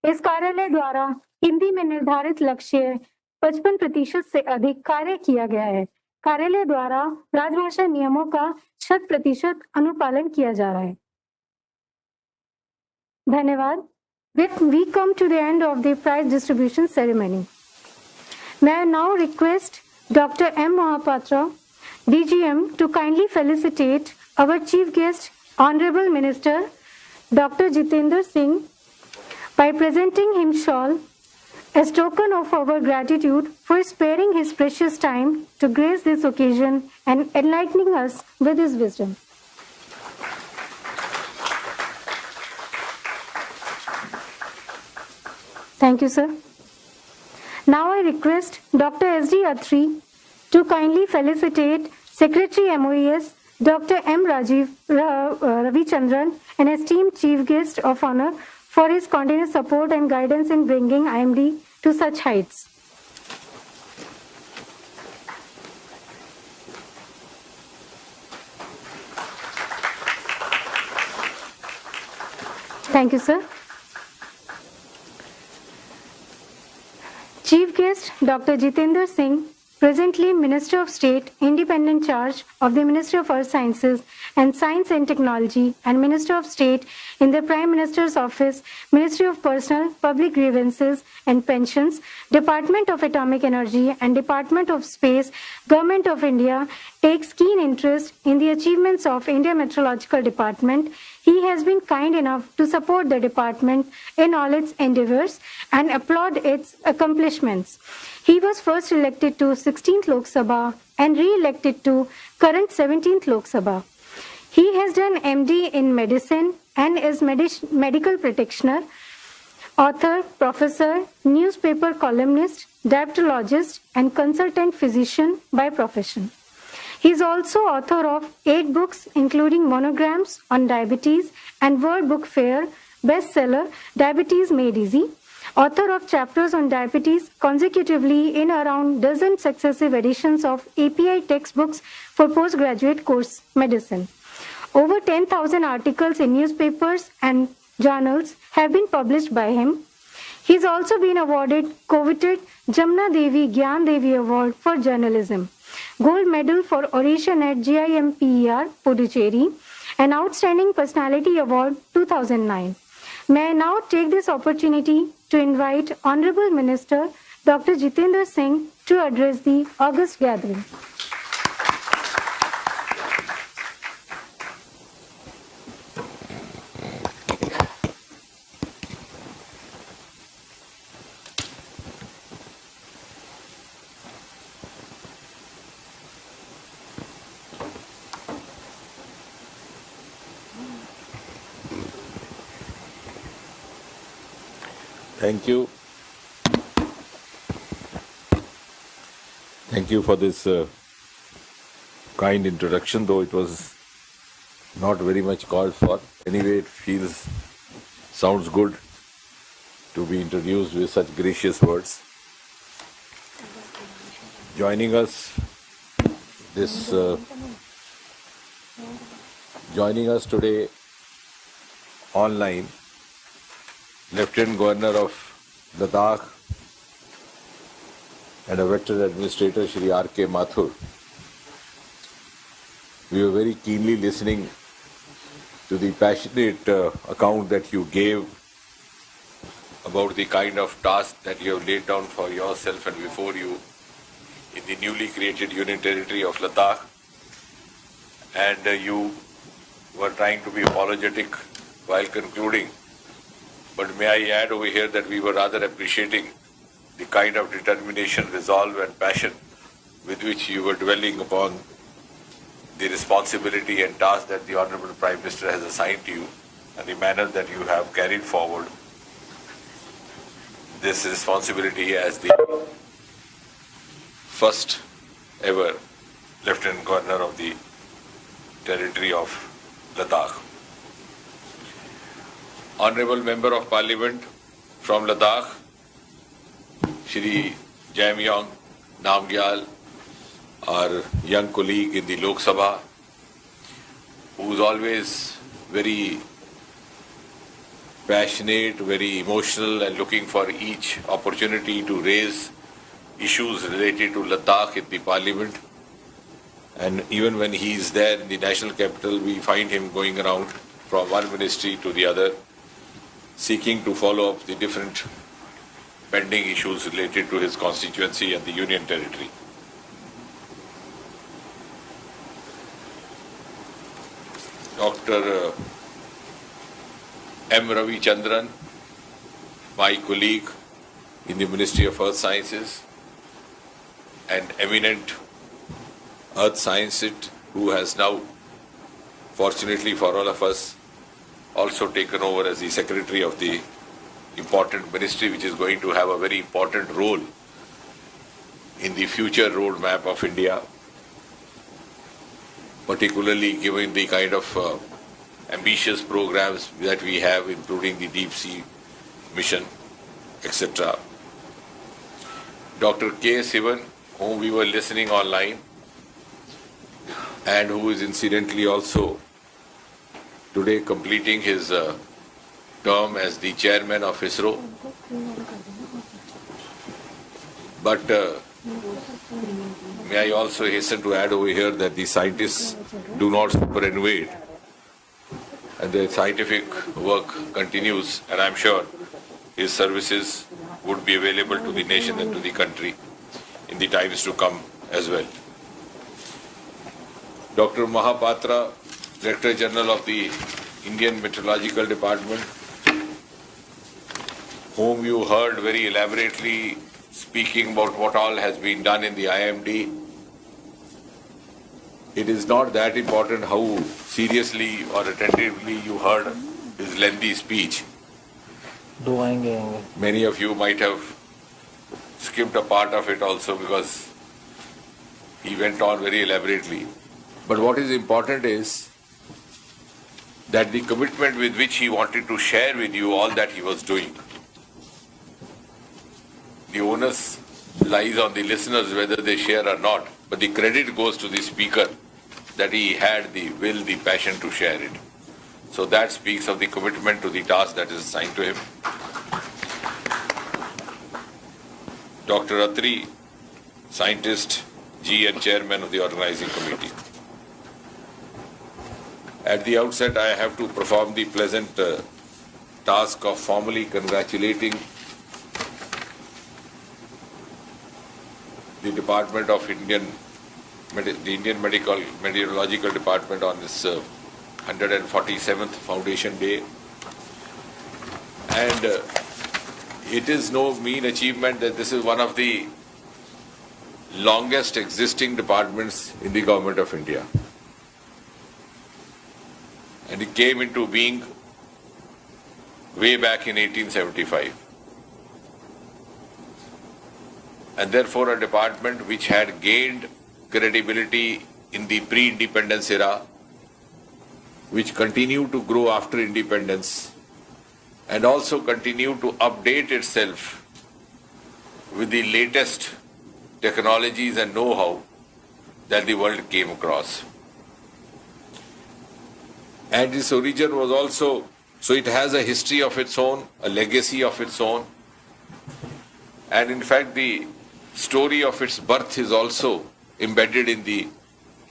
इस कार्यालय द्वारा हिंदी में निर्धारित लक्ष्य 55% से अधिक कार्य किया गया है। कार्यालय द्वारा राजभाषा नियमों का 100% अनुपालन किया जा रहा है। धन्यवाद। We come to the end of the prize distribution ceremony. May I now request Dr. M. Mohapatra, DGM, to kindly felicitate our chief guest, Honorable Minister, Dr. Jitendra Singh, by presenting him shawl as token of our gratitude for sparing his precious time to grace this occasion and enlightening us with his wisdom. Thank you, sir. Now I request Dr. S.D. Atri to kindly felicitate Secretary MOES Dr. M. Ravi Chandran, an esteemed Chief Guest of Honor, for his continuous support and guidance in bringing IMD to such heights. Thank you, sir. Chief Guest Dr. Jitendra Singh, presently Minister of State, independent charge of the Ministry of Earth Sciences and Science and Technology, and Minister of State in the Prime Minister's Office, Ministry of Personal, Public Grievances and Pensions, Department of Atomic Energy and Department of Space, Government of India, takes keen interest in the achievements of India Meteorological Department. He has been kind enough to support the department in all its endeavors and applaud its accomplishments. He was first elected to 16th Lok Sabha and re-elected to current 17th Lok Sabha. He has done MD in medicine and is medical practitioner, author, professor, newspaper columnist, diabetologist, and consultant physician by profession. He is also author of 8 books, including monograms on diabetes and World Book Fair bestseller, Diabetes Made Easy, author of chapters on diabetes consecutively in around dozen successive editions of API textbooks for postgraduate course medicine. Over 10,000 articles in newspapers and journals have been published by him. He has also been awarded coveted Jamna Devi Gyan Devi Award for Journalism, Gold Medal for Oration at GIMPER, Puducherry, and Outstanding Personality Award 2009. May I now take this opportunity to invite Honorable Minister Dr. Jitendra Singh to address the August gathering. Thank you. Thank you for this kind introduction, though it was not very much called for. Anyway, it sounds good to be introduced with such gracious words. Joining us today online, Lieutenant Governor of Ladakh and a veteran administrator, Shri R.K. Mathur. We were very keenly listening to the passionate account that you gave about the kind of task that you have laid down for yourself and before you in the newly created Union Territory of Ladakh. And you were trying to be apologetic while concluding. But may I add over here that we were rather appreciating the kind of determination, resolve and passion with which you were dwelling upon the responsibility and task that the Honorable Prime Minister has assigned to you and the manner that you have carried forward this responsibility as the first ever Lieutenant Governor of the Territory of Ladakh. Honorable Member of Parliament from Ladakh, Shri Jaimyong Namgyal, our young colleague in the Lok Sabha, who is always very passionate, very emotional and looking for each opportunity to raise issues related to Ladakh in the Parliament. And even when he is there in the national capital, we find him going around from one ministry to the other, seeking to follow up the different pending issues related to his constituency and the Union Territory. Dr. M. Ravi Chandran, my colleague in the Ministry of Earth Sciences, and eminent earth scientist who has now, fortunately for all of us, also taken over as the Secretary of the important ministry which is going to have a very important role in the future roadmap of India, particularly given the kind of ambitious programs that we have, including the deep sea mission, etc. Dr. K. Sivan, whom we were listening online, and who is incidentally also today completing his term as the chairman of ISRO. But may I also hasten to add over here that the scientists do not superannuate, and the scientific work continues, and I'm sure his services would be available to the nation and to the country in the times to come as well. Dr. Mahapatra, Director General of the Indian Meteorological Department, whom you heard very elaborately speaking about what all has been done in the IMD. It is not that important how seriously or attentively you heard his lengthy speech. Many of you might have skipped a part of it also because he went on very elaborately. But what is important is that the commitment with which he wanted to share with you all that he was doing. The onus lies on the listeners whether they share or not, but the credit goes to the speaker that he had the will, the passion to share it. So that speaks of the commitment to the task that is assigned to him. Dr. Atri, scientist, G and chairman of the organizing committee. At the outset, I have to perform the pleasant task of formally congratulating the Department of the Indian Meteorological Department on this 147th Foundation Day. And it is no mean achievement that this is one of the longest existing departments in the Government of India. And it came into being way back in 1875. And therefore a department which had gained credibility in the pre-independence era, which continued to grow after independence, and also continued to update itself with the latest technologies and know-how that the world came across. And its origin was also, so it has a history of its own, a legacy of its own. And in fact, the story of its birth is also embedded in the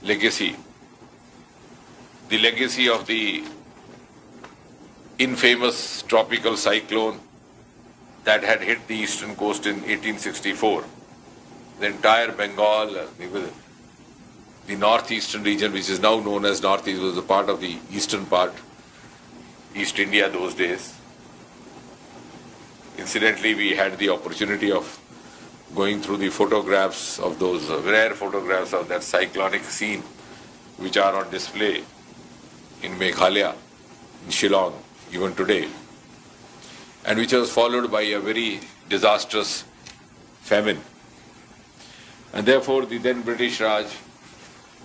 legacy. The legacy of the infamous tropical cyclone that had hit the eastern coast in 1864. The entire Bengal, the northeastern region, which is now known as Northeast, was a part of the eastern part, East India those days. Incidentally, we had the opportunity of going through the photographs of those rare photographs of that cyclonic scene, which are on display in Meghalaya, in Shillong, even today, and which was followed by a very disastrous famine. And therefore, the then British Raj,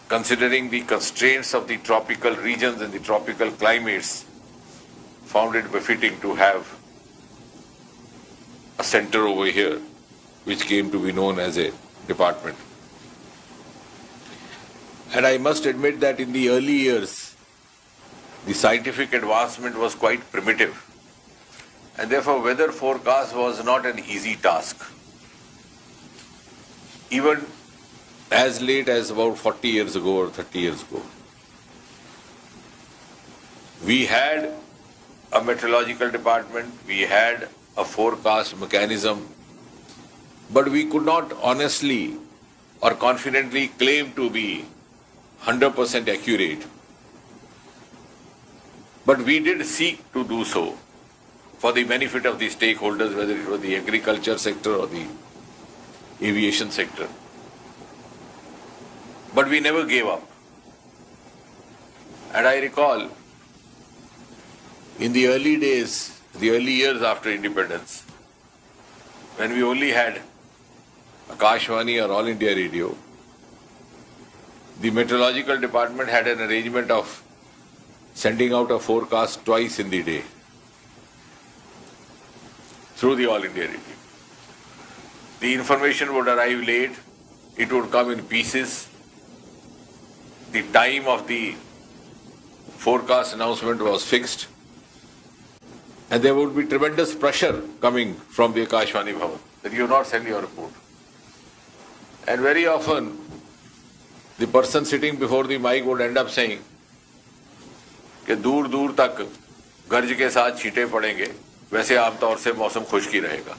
considering the constraints of the tropical regions and the tropical climates, found it befitting to have a center over here, which came to be known as a department. And I must admit that in the early years, the scientific advancement was quite primitive, and therefore weather forecast was not an easy task. Even as late as about 40 years ago or 30 years ago, we had a meteorological department, we had a forecast mechanism, but we could not honestly or confidently claim to be 100% accurate. But we did seek to do so for the benefit of the stakeholders, whether it was the agriculture sector or the aviation sector. But we never gave up. And I recall in the early days, the early years after independence, when we only had Akashvani or All India Radio, the meteorological department had an arrangement of sending out a forecast twice in the day through the All India Radio. The information would arrive late, it would come in pieces. The time of the forecast announcement was fixed, and there would be tremendous pressure coming from the Akashvani Bhavan that you not send your report. And very often, the person sitting before the mic would end up saying कि दूर दूर तक गर्ज के साथ छींटे पड़ेंगे, वैसे आमतौर से मौसम खुश्की रहेगा.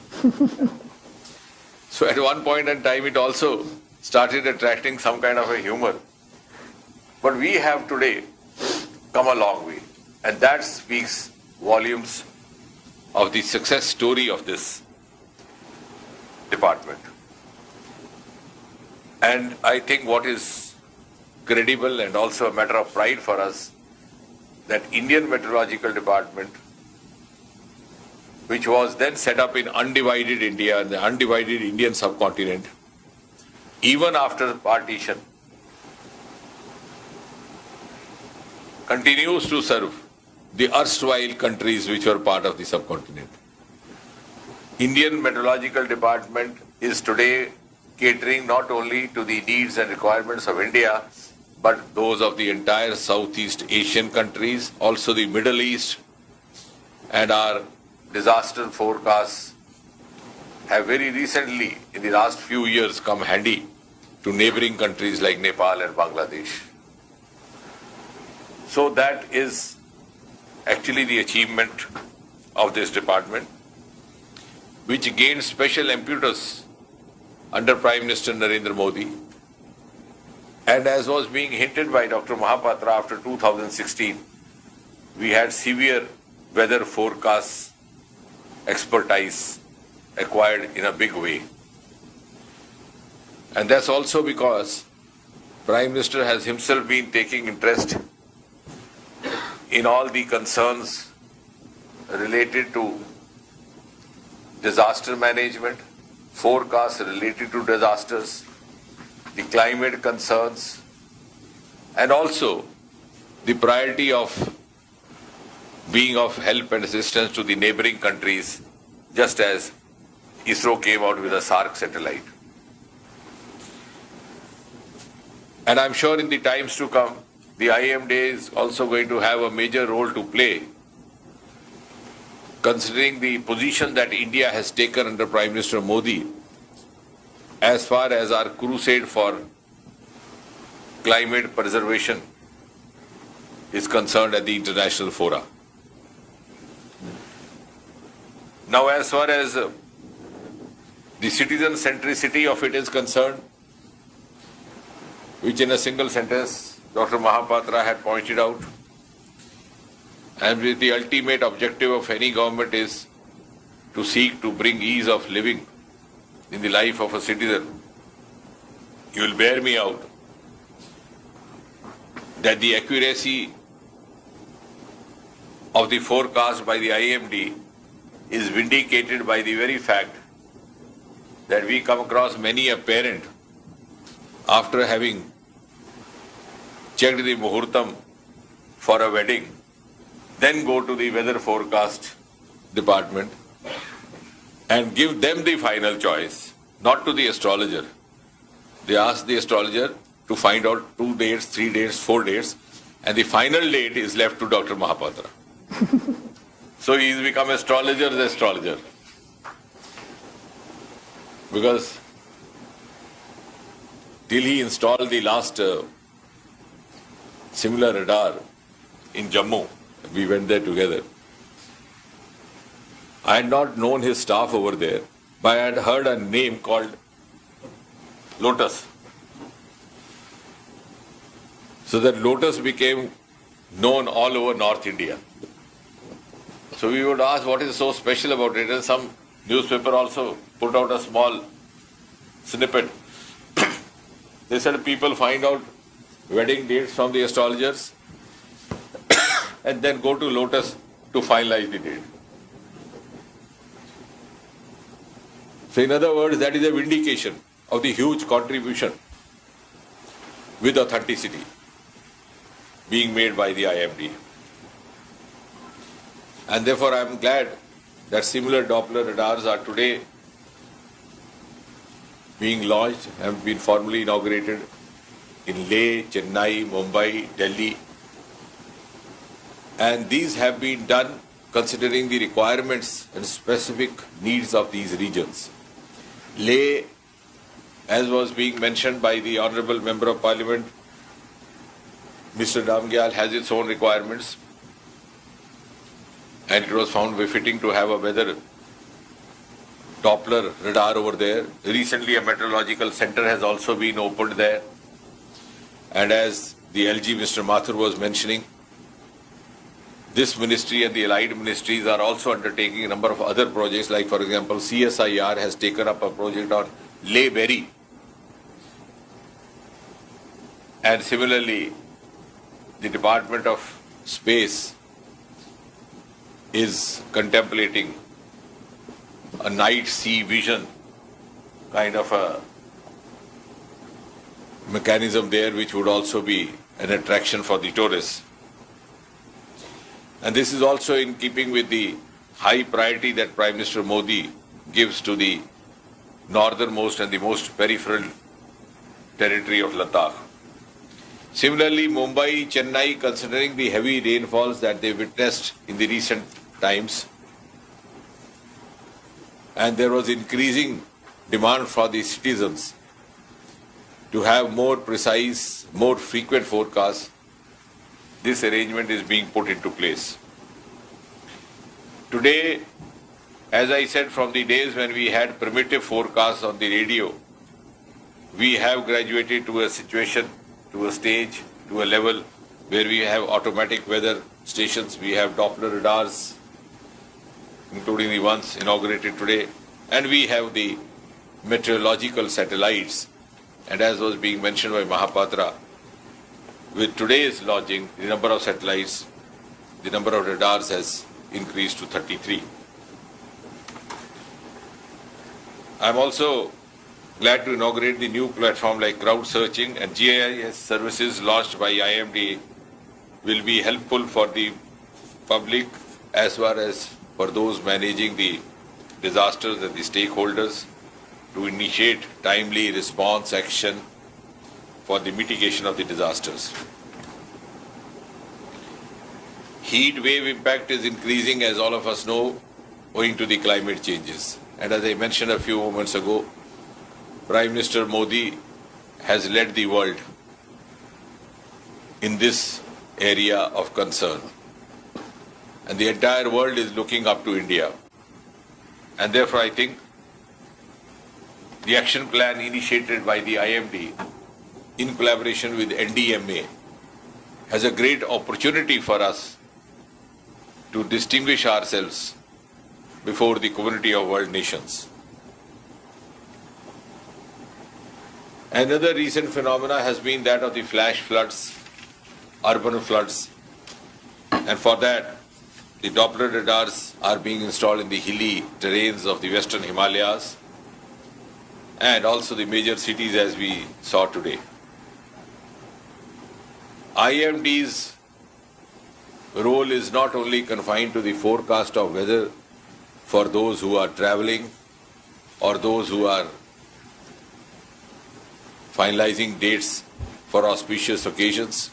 So at one point in time, it also started attracting some kind of a humor. But we have today come a long way, and that speaks volumes of the success story of this department. And I think what is credible and also a matter of pride for us, that Indian Meteorological Department, which was then set up in undivided India and the undivided Indian subcontinent, even after partition, continues to serve the erstwhile countries which were part of the subcontinent. Indian Meteorological Department is today catering not only to the needs and requirements of India, but those of the entire Southeast Asian countries, also the Middle East, and our disaster forecasts have very recently, in the last few years, come handy to neighboring countries like Nepal and Bangladesh. So that is actually the achievement of this department, which gained special impetus under Prime Minister Narendra Modi. And as was being hinted by Dr. Mahapatra after 2016, we had severe weather forecasts expertise acquired in a big way. And that's also because Prime Minister has himself been taking interest in all the concerns related to disaster management, forecasts related to disasters, the climate concerns, and also the priority of being of help and assistance to the neighboring countries, just as ISRO came out with a SARC satellite. And I'm sure in the times to come, the IMD is also going to have a major role to play, considering the position that India has taken under Prime Minister Modi as far as our crusade for climate preservation is concerned at the international fora. Now, as far as the citizen centricity of it is concerned, which in a single sentence Dr. Mahapatra had pointed out, and with the ultimate objective of any government is to seek to bring ease of living in the life of a citizen, you will bear me out that the accuracy of the forecast by the IMD is vindicated by the very fact that we come across many a parent, after having checked the muhurtam for a wedding, then go to the weather forecast department and give them the final choice, not to the astrologer. They ask the astrologer to find out 2 dates, 3 dates, 4 dates, and the final date is left to Dr. Mahapatra. So he's become astrologer's astrologer. Because till he installed the last similar radar in Jammu, we went there together, I had not known his staff over there, but I had heard a name called Lotus. So that Lotus became known all over North India. So we would ask what is so special about it, and some newspaper also put out a small snippet. They said people find out wedding dates from the astrologers and then go to Lotus to finalize the date. So in other words, that is a vindication of the huge contribution with authenticity being made by the IMD. And therefore I am glad that similar Doppler radars are today being launched, have been formally inaugurated in Leh, Chennai, Mumbai, Delhi. And these have been done considering the requirements and specific needs of these regions. Leh, as was being mentioned by the Honourable Member of Parliament, Mr. Namgyal, has its own requirements, and it was found befitting to have a weather Doppler radar over there. Recently, a meteorological center has also been opened there. And as the LG Mr. Mathur was mentioning, this ministry and the allied ministries are also undertaking a number of other projects, like for example, CSIR has taken up a project on Leh Berry. And similarly, the Department of Space is contemplating a night sea vision kind of a mechanism there, which would also be an attraction for the tourists. And this is also in keeping with the high priority that Prime Minister Modi gives to the northernmost and the most peripheral territory of Ladakh. Similarly, Mumbai, Chennai, considering the heavy rainfalls that they witnessed in the recent times, and there was increasing demand for the citizens to have more precise, more frequent forecasts, this arrangement is being put into place. Today, as I said, from the days when we had primitive forecasts on the radio, we have graduated to a situation, to a stage, to a level where we have automatic weather stations, we have Doppler radars, including the ones inaugurated today, and we have the meteorological satellites. And as was being mentioned by Mahapatra, with today's launching, the number of satellites, the number of radars has increased to 33. I'm also glad to inaugurate the new platform like crowdsourcing and GIS services launched by IMD will be helpful for the public as well as for those managing the disasters and the stakeholders to initiate timely response action for the mitigation of the disasters. Heat wave impact is increasing, as all of us know, owing to the climate changes. And as I mentioned a few moments ago, Prime Minister Modi has led the world in this area of concern. And the entire world is looking up to India. And therefore, I think the action plan initiated by the IMD in collaboration with NDMA has a great opportunity for us to distinguish ourselves before the community of world nations. Another recent phenomena has been that of the flash floods, urban floods, and for that, the Doppler radars are being installed in the hilly terrains of the Western Himalayas and also the major cities as we saw today. IMD's role is not only confined to the forecast of weather for those who are traveling or those who are finalizing dates for auspicious occasions.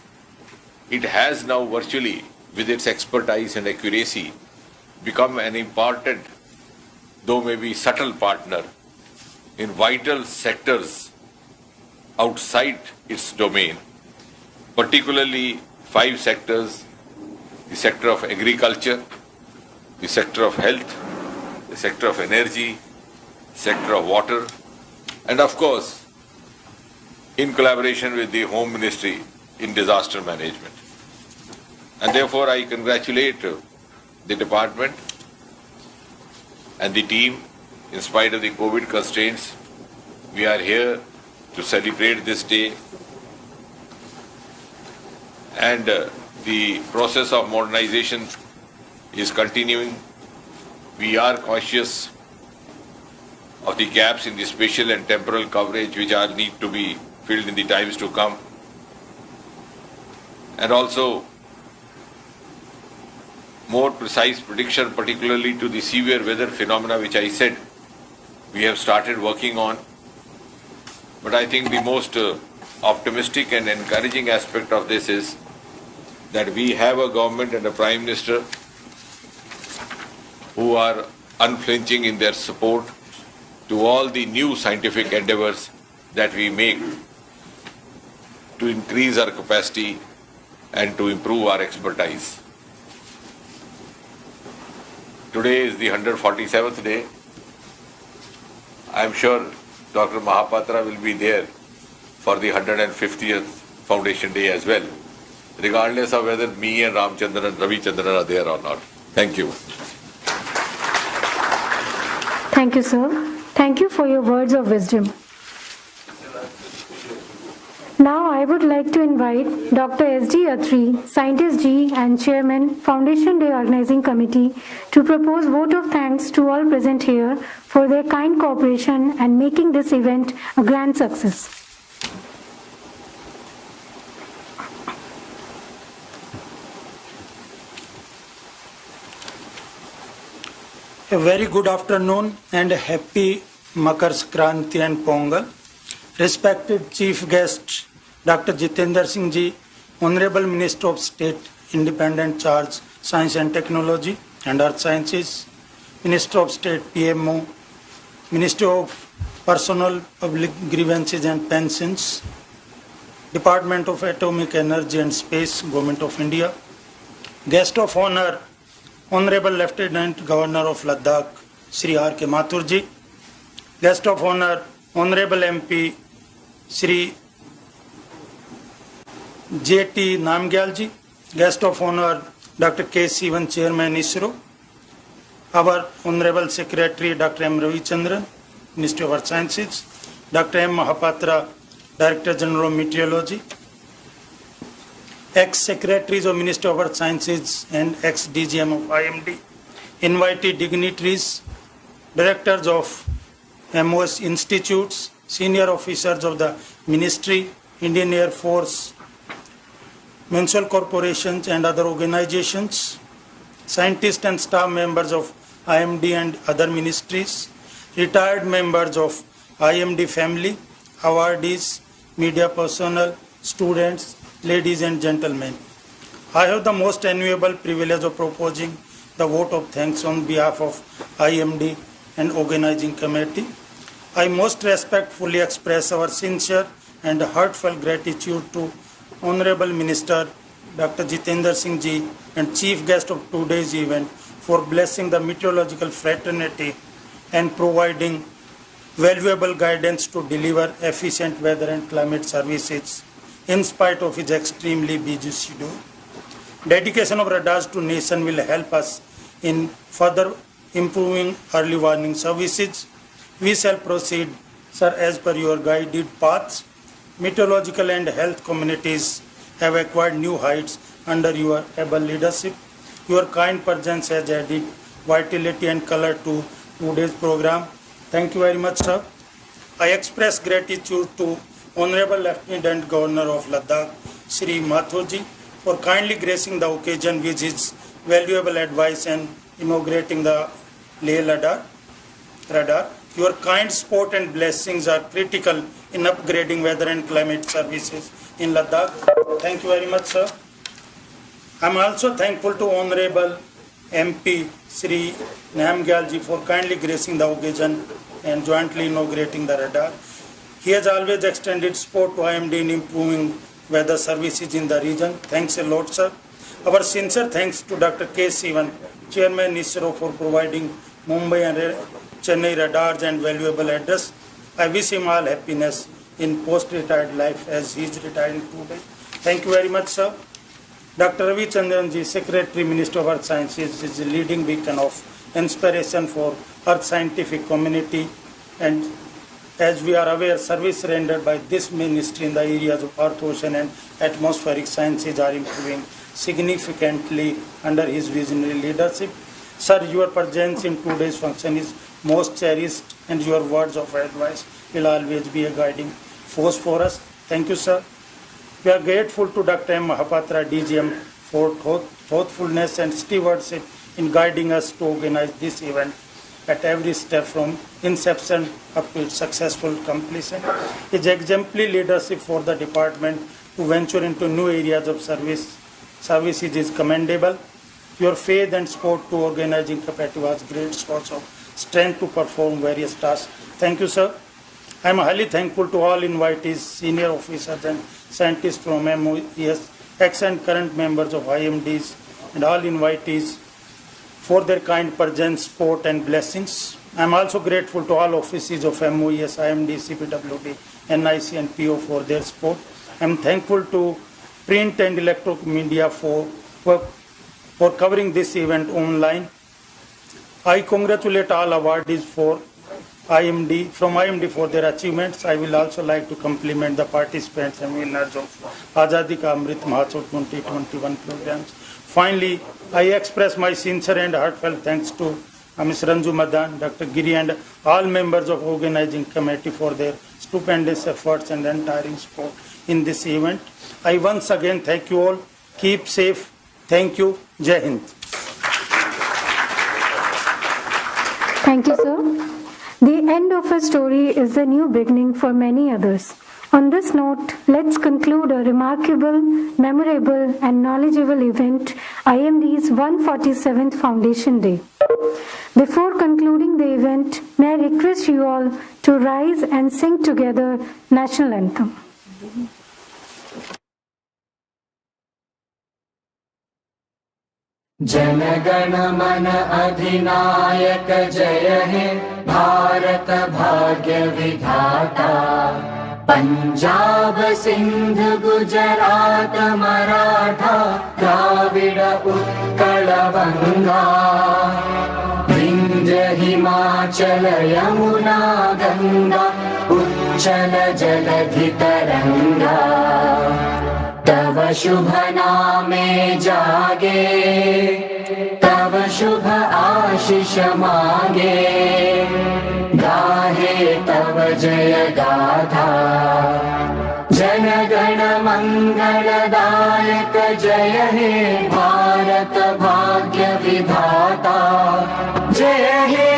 It has now virtually, with its expertise and accuracy, become an important, though maybe subtle partner in vital sectors outside its domain, particularly 5 sectors: the sector of agriculture, the sector of health, the sector of energy, sector of water, and of course, in collaboration with the Home Ministry in disaster management. And therefore, I congratulate the department and the team. In spite of the COVID constraints, we are here to celebrate this day. And the process of modernization is continuing. We are cautious of the gaps in the spatial and temporal coverage which are need to be filled in the times to come. And also more precise prediction, particularly to the severe weather phenomena which I said we have started working on. But I think the most optimistic and encouraging aspect of this is that we have a government and a Prime Minister who are unflinching in their support to all the new scientific endeavors that we make to increase our capacity and to improve our expertise. Today is the 147th day. I am sure Dr. Mahapatra will be there for the 150th Foundation Day as well, regardless of whether me and Ravi Chandran are there or not. Thank you. Thank you, sir. Thank you for your words of wisdom. Now I would like to invite Dr. S.D. Atri, Scientist G and Chairman, Foundation Day Organizing Committee, to propose vote of thanks to all present here for their kind cooperation and making this event a grand success. A very good afternoon and a happy Makar Sankranti and Pongal. Respected Chief Guest, Dr. Jitendra Singh Ji, Honorable Minister of State, Independent Charge, Science and Technology and Earth Sciences, Minister of State, PMO, Minister of Personal Public Grievances and Pensions, Department of Atomic Energy and Space, Government of India, Guest of Honor, Honorable Lieutenant Governor of Ladakh, Sri R.K. Mathur Ji, Guest of Honor, Honorable MP, Sri J.T. Namgyal Ji, Guest of Honor, Dr. K. Sivan, Chairman ISRO, our Honorable Secretary, Dr. M. Ravi Chandran, Ministry of Earth Sciences, Dr. M. Mahapatra, Director General of Meteorology, ex-secretaries of Ministry of Earth Sciences and ex-DGM of IMD, invited dignitaries, directors of MOS institutes, senior officers of the Ministry, Indian Air Force, municipal corporations and other organizations, scientists and staff members of IMD and other ministries, retired members of IMD family, awardees, media personnel, students, ladies and gentlemen. I have the most enviable privilege of proposing the vote of thanks on behalf of IMD and organizing committee. I most respectfully express our sincere and heartfelt gratitude to Honorable Minister Dr. Jitendra Singh Ji and Chief Guest of today's event for blessing the meteorological fraternity and providing valuable guidance to deliver efficient weather and climate services in spite of his extremely busy schedule. Dedication of radars to nation will help us in further improving early warning services. We shall proceed, sir, as per your guided paths. Meteorological and health communities have acquired new heights under your able leadership. Your kind presence has added vitality and color to today's program. Thank you very much, sir. I express gratitude to Honorable Lieutenant Governor of Ladakh, Sri Mathur Ji, for kindly gracing the occasion with his valuable advice and inaugurating the Leh radar. Your kind support and blessings are critical in upgrading weather and climate services in Ladakh. Thank you very much, sir. I am also thankful to Honorable MP Sri Namgyal Ji for kindly gracing the occasion and jointly inaugurating the radar. He has always extended support to IMD in improving weather services in the region. Thanks a lot, sir. Our sincere thanks to Dr. K. Sivan, Chairman ISRO, for providing Mumbai and Chennai radars and valuable address. I wish him all happiness in post-retired life as he is retiring today. Thank you very much, sir. Dr. Ravi Chandran Ji, Secretary, Minister of Earth Sciences, is a leading beacon of inspiration for Earth scientific community, and as we are aware, service rendered by this ministry in the areas of earth, ocean and atmospheric sciences are improving significantly under his visionary leadership. Sir, your presence in today's function is most cherished, and your words of advice will always be a guiding force for us. Thank you, sir. We are grateful to Dr. M. Mahapatra, DGM, for thoughtfulness and stewardship in guiding us to organize this event at every step from inception up to its successful completion. His exemplary leadership for the department to venture into new areas of services is commendable. Your faith and support to organizing capacity was great source of strength to perform various tasks. Thank you, sir. I am highly thankful to all invitees, senior officers and scientists from MOES, ex and current members of IMDs, and all invitees for their kind presence, support, and blessings. I am also grateful to all offices of MOES, IMD, CPWD, NIC, and PO for their support. I am thankful to print and electronic media for covering this event online. I congratulate all awardees from IMD for their achievements. I will also like to compliment the participants and winners of Azadi Ka Amrit Mahotsav 2021 programs. Finally, I express my sincere and heartfelt thanks to Ms. Ranju Madan, Dr. Giri, and all members of organizing committee for their stupendous efforts and untiring support in this event. I once again thank you all. Keep safe. Thank you. Jai Hind. Thank you, sir. The end of a story is the new beginning for many others. On this note, let's conclude a remarkable, memorable, and knowledgeable event, IMD's 147th Foundation Day. Before concluding the event, may I request you all to rise and sing together National Anthem. Jana Gana मन अधिनायक जय हे भारत भाग्य विधाता पंजाब सिंध गुजरात मराठा द्राविड उत्कल बंगा विंध्य हिमाचल यमुना गंगा उच्चल जलधि तरंगा तव शुभ नामे जागे तव शुभ आशीष मांगे गाहे तव जय गाथा जन गण मंगलदायक जय हे भारत भाग्य विधाता जय हे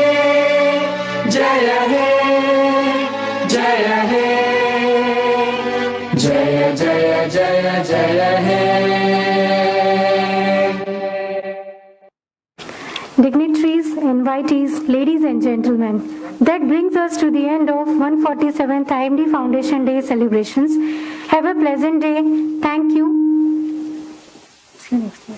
जय हे जय हे जय जय जय जय हे Dignitaries, invitees, ladies and gentlemen, that brings us to the end of 147th IMD Foundation Day celebrations. Have a pleasant day. Thank you. See you next year.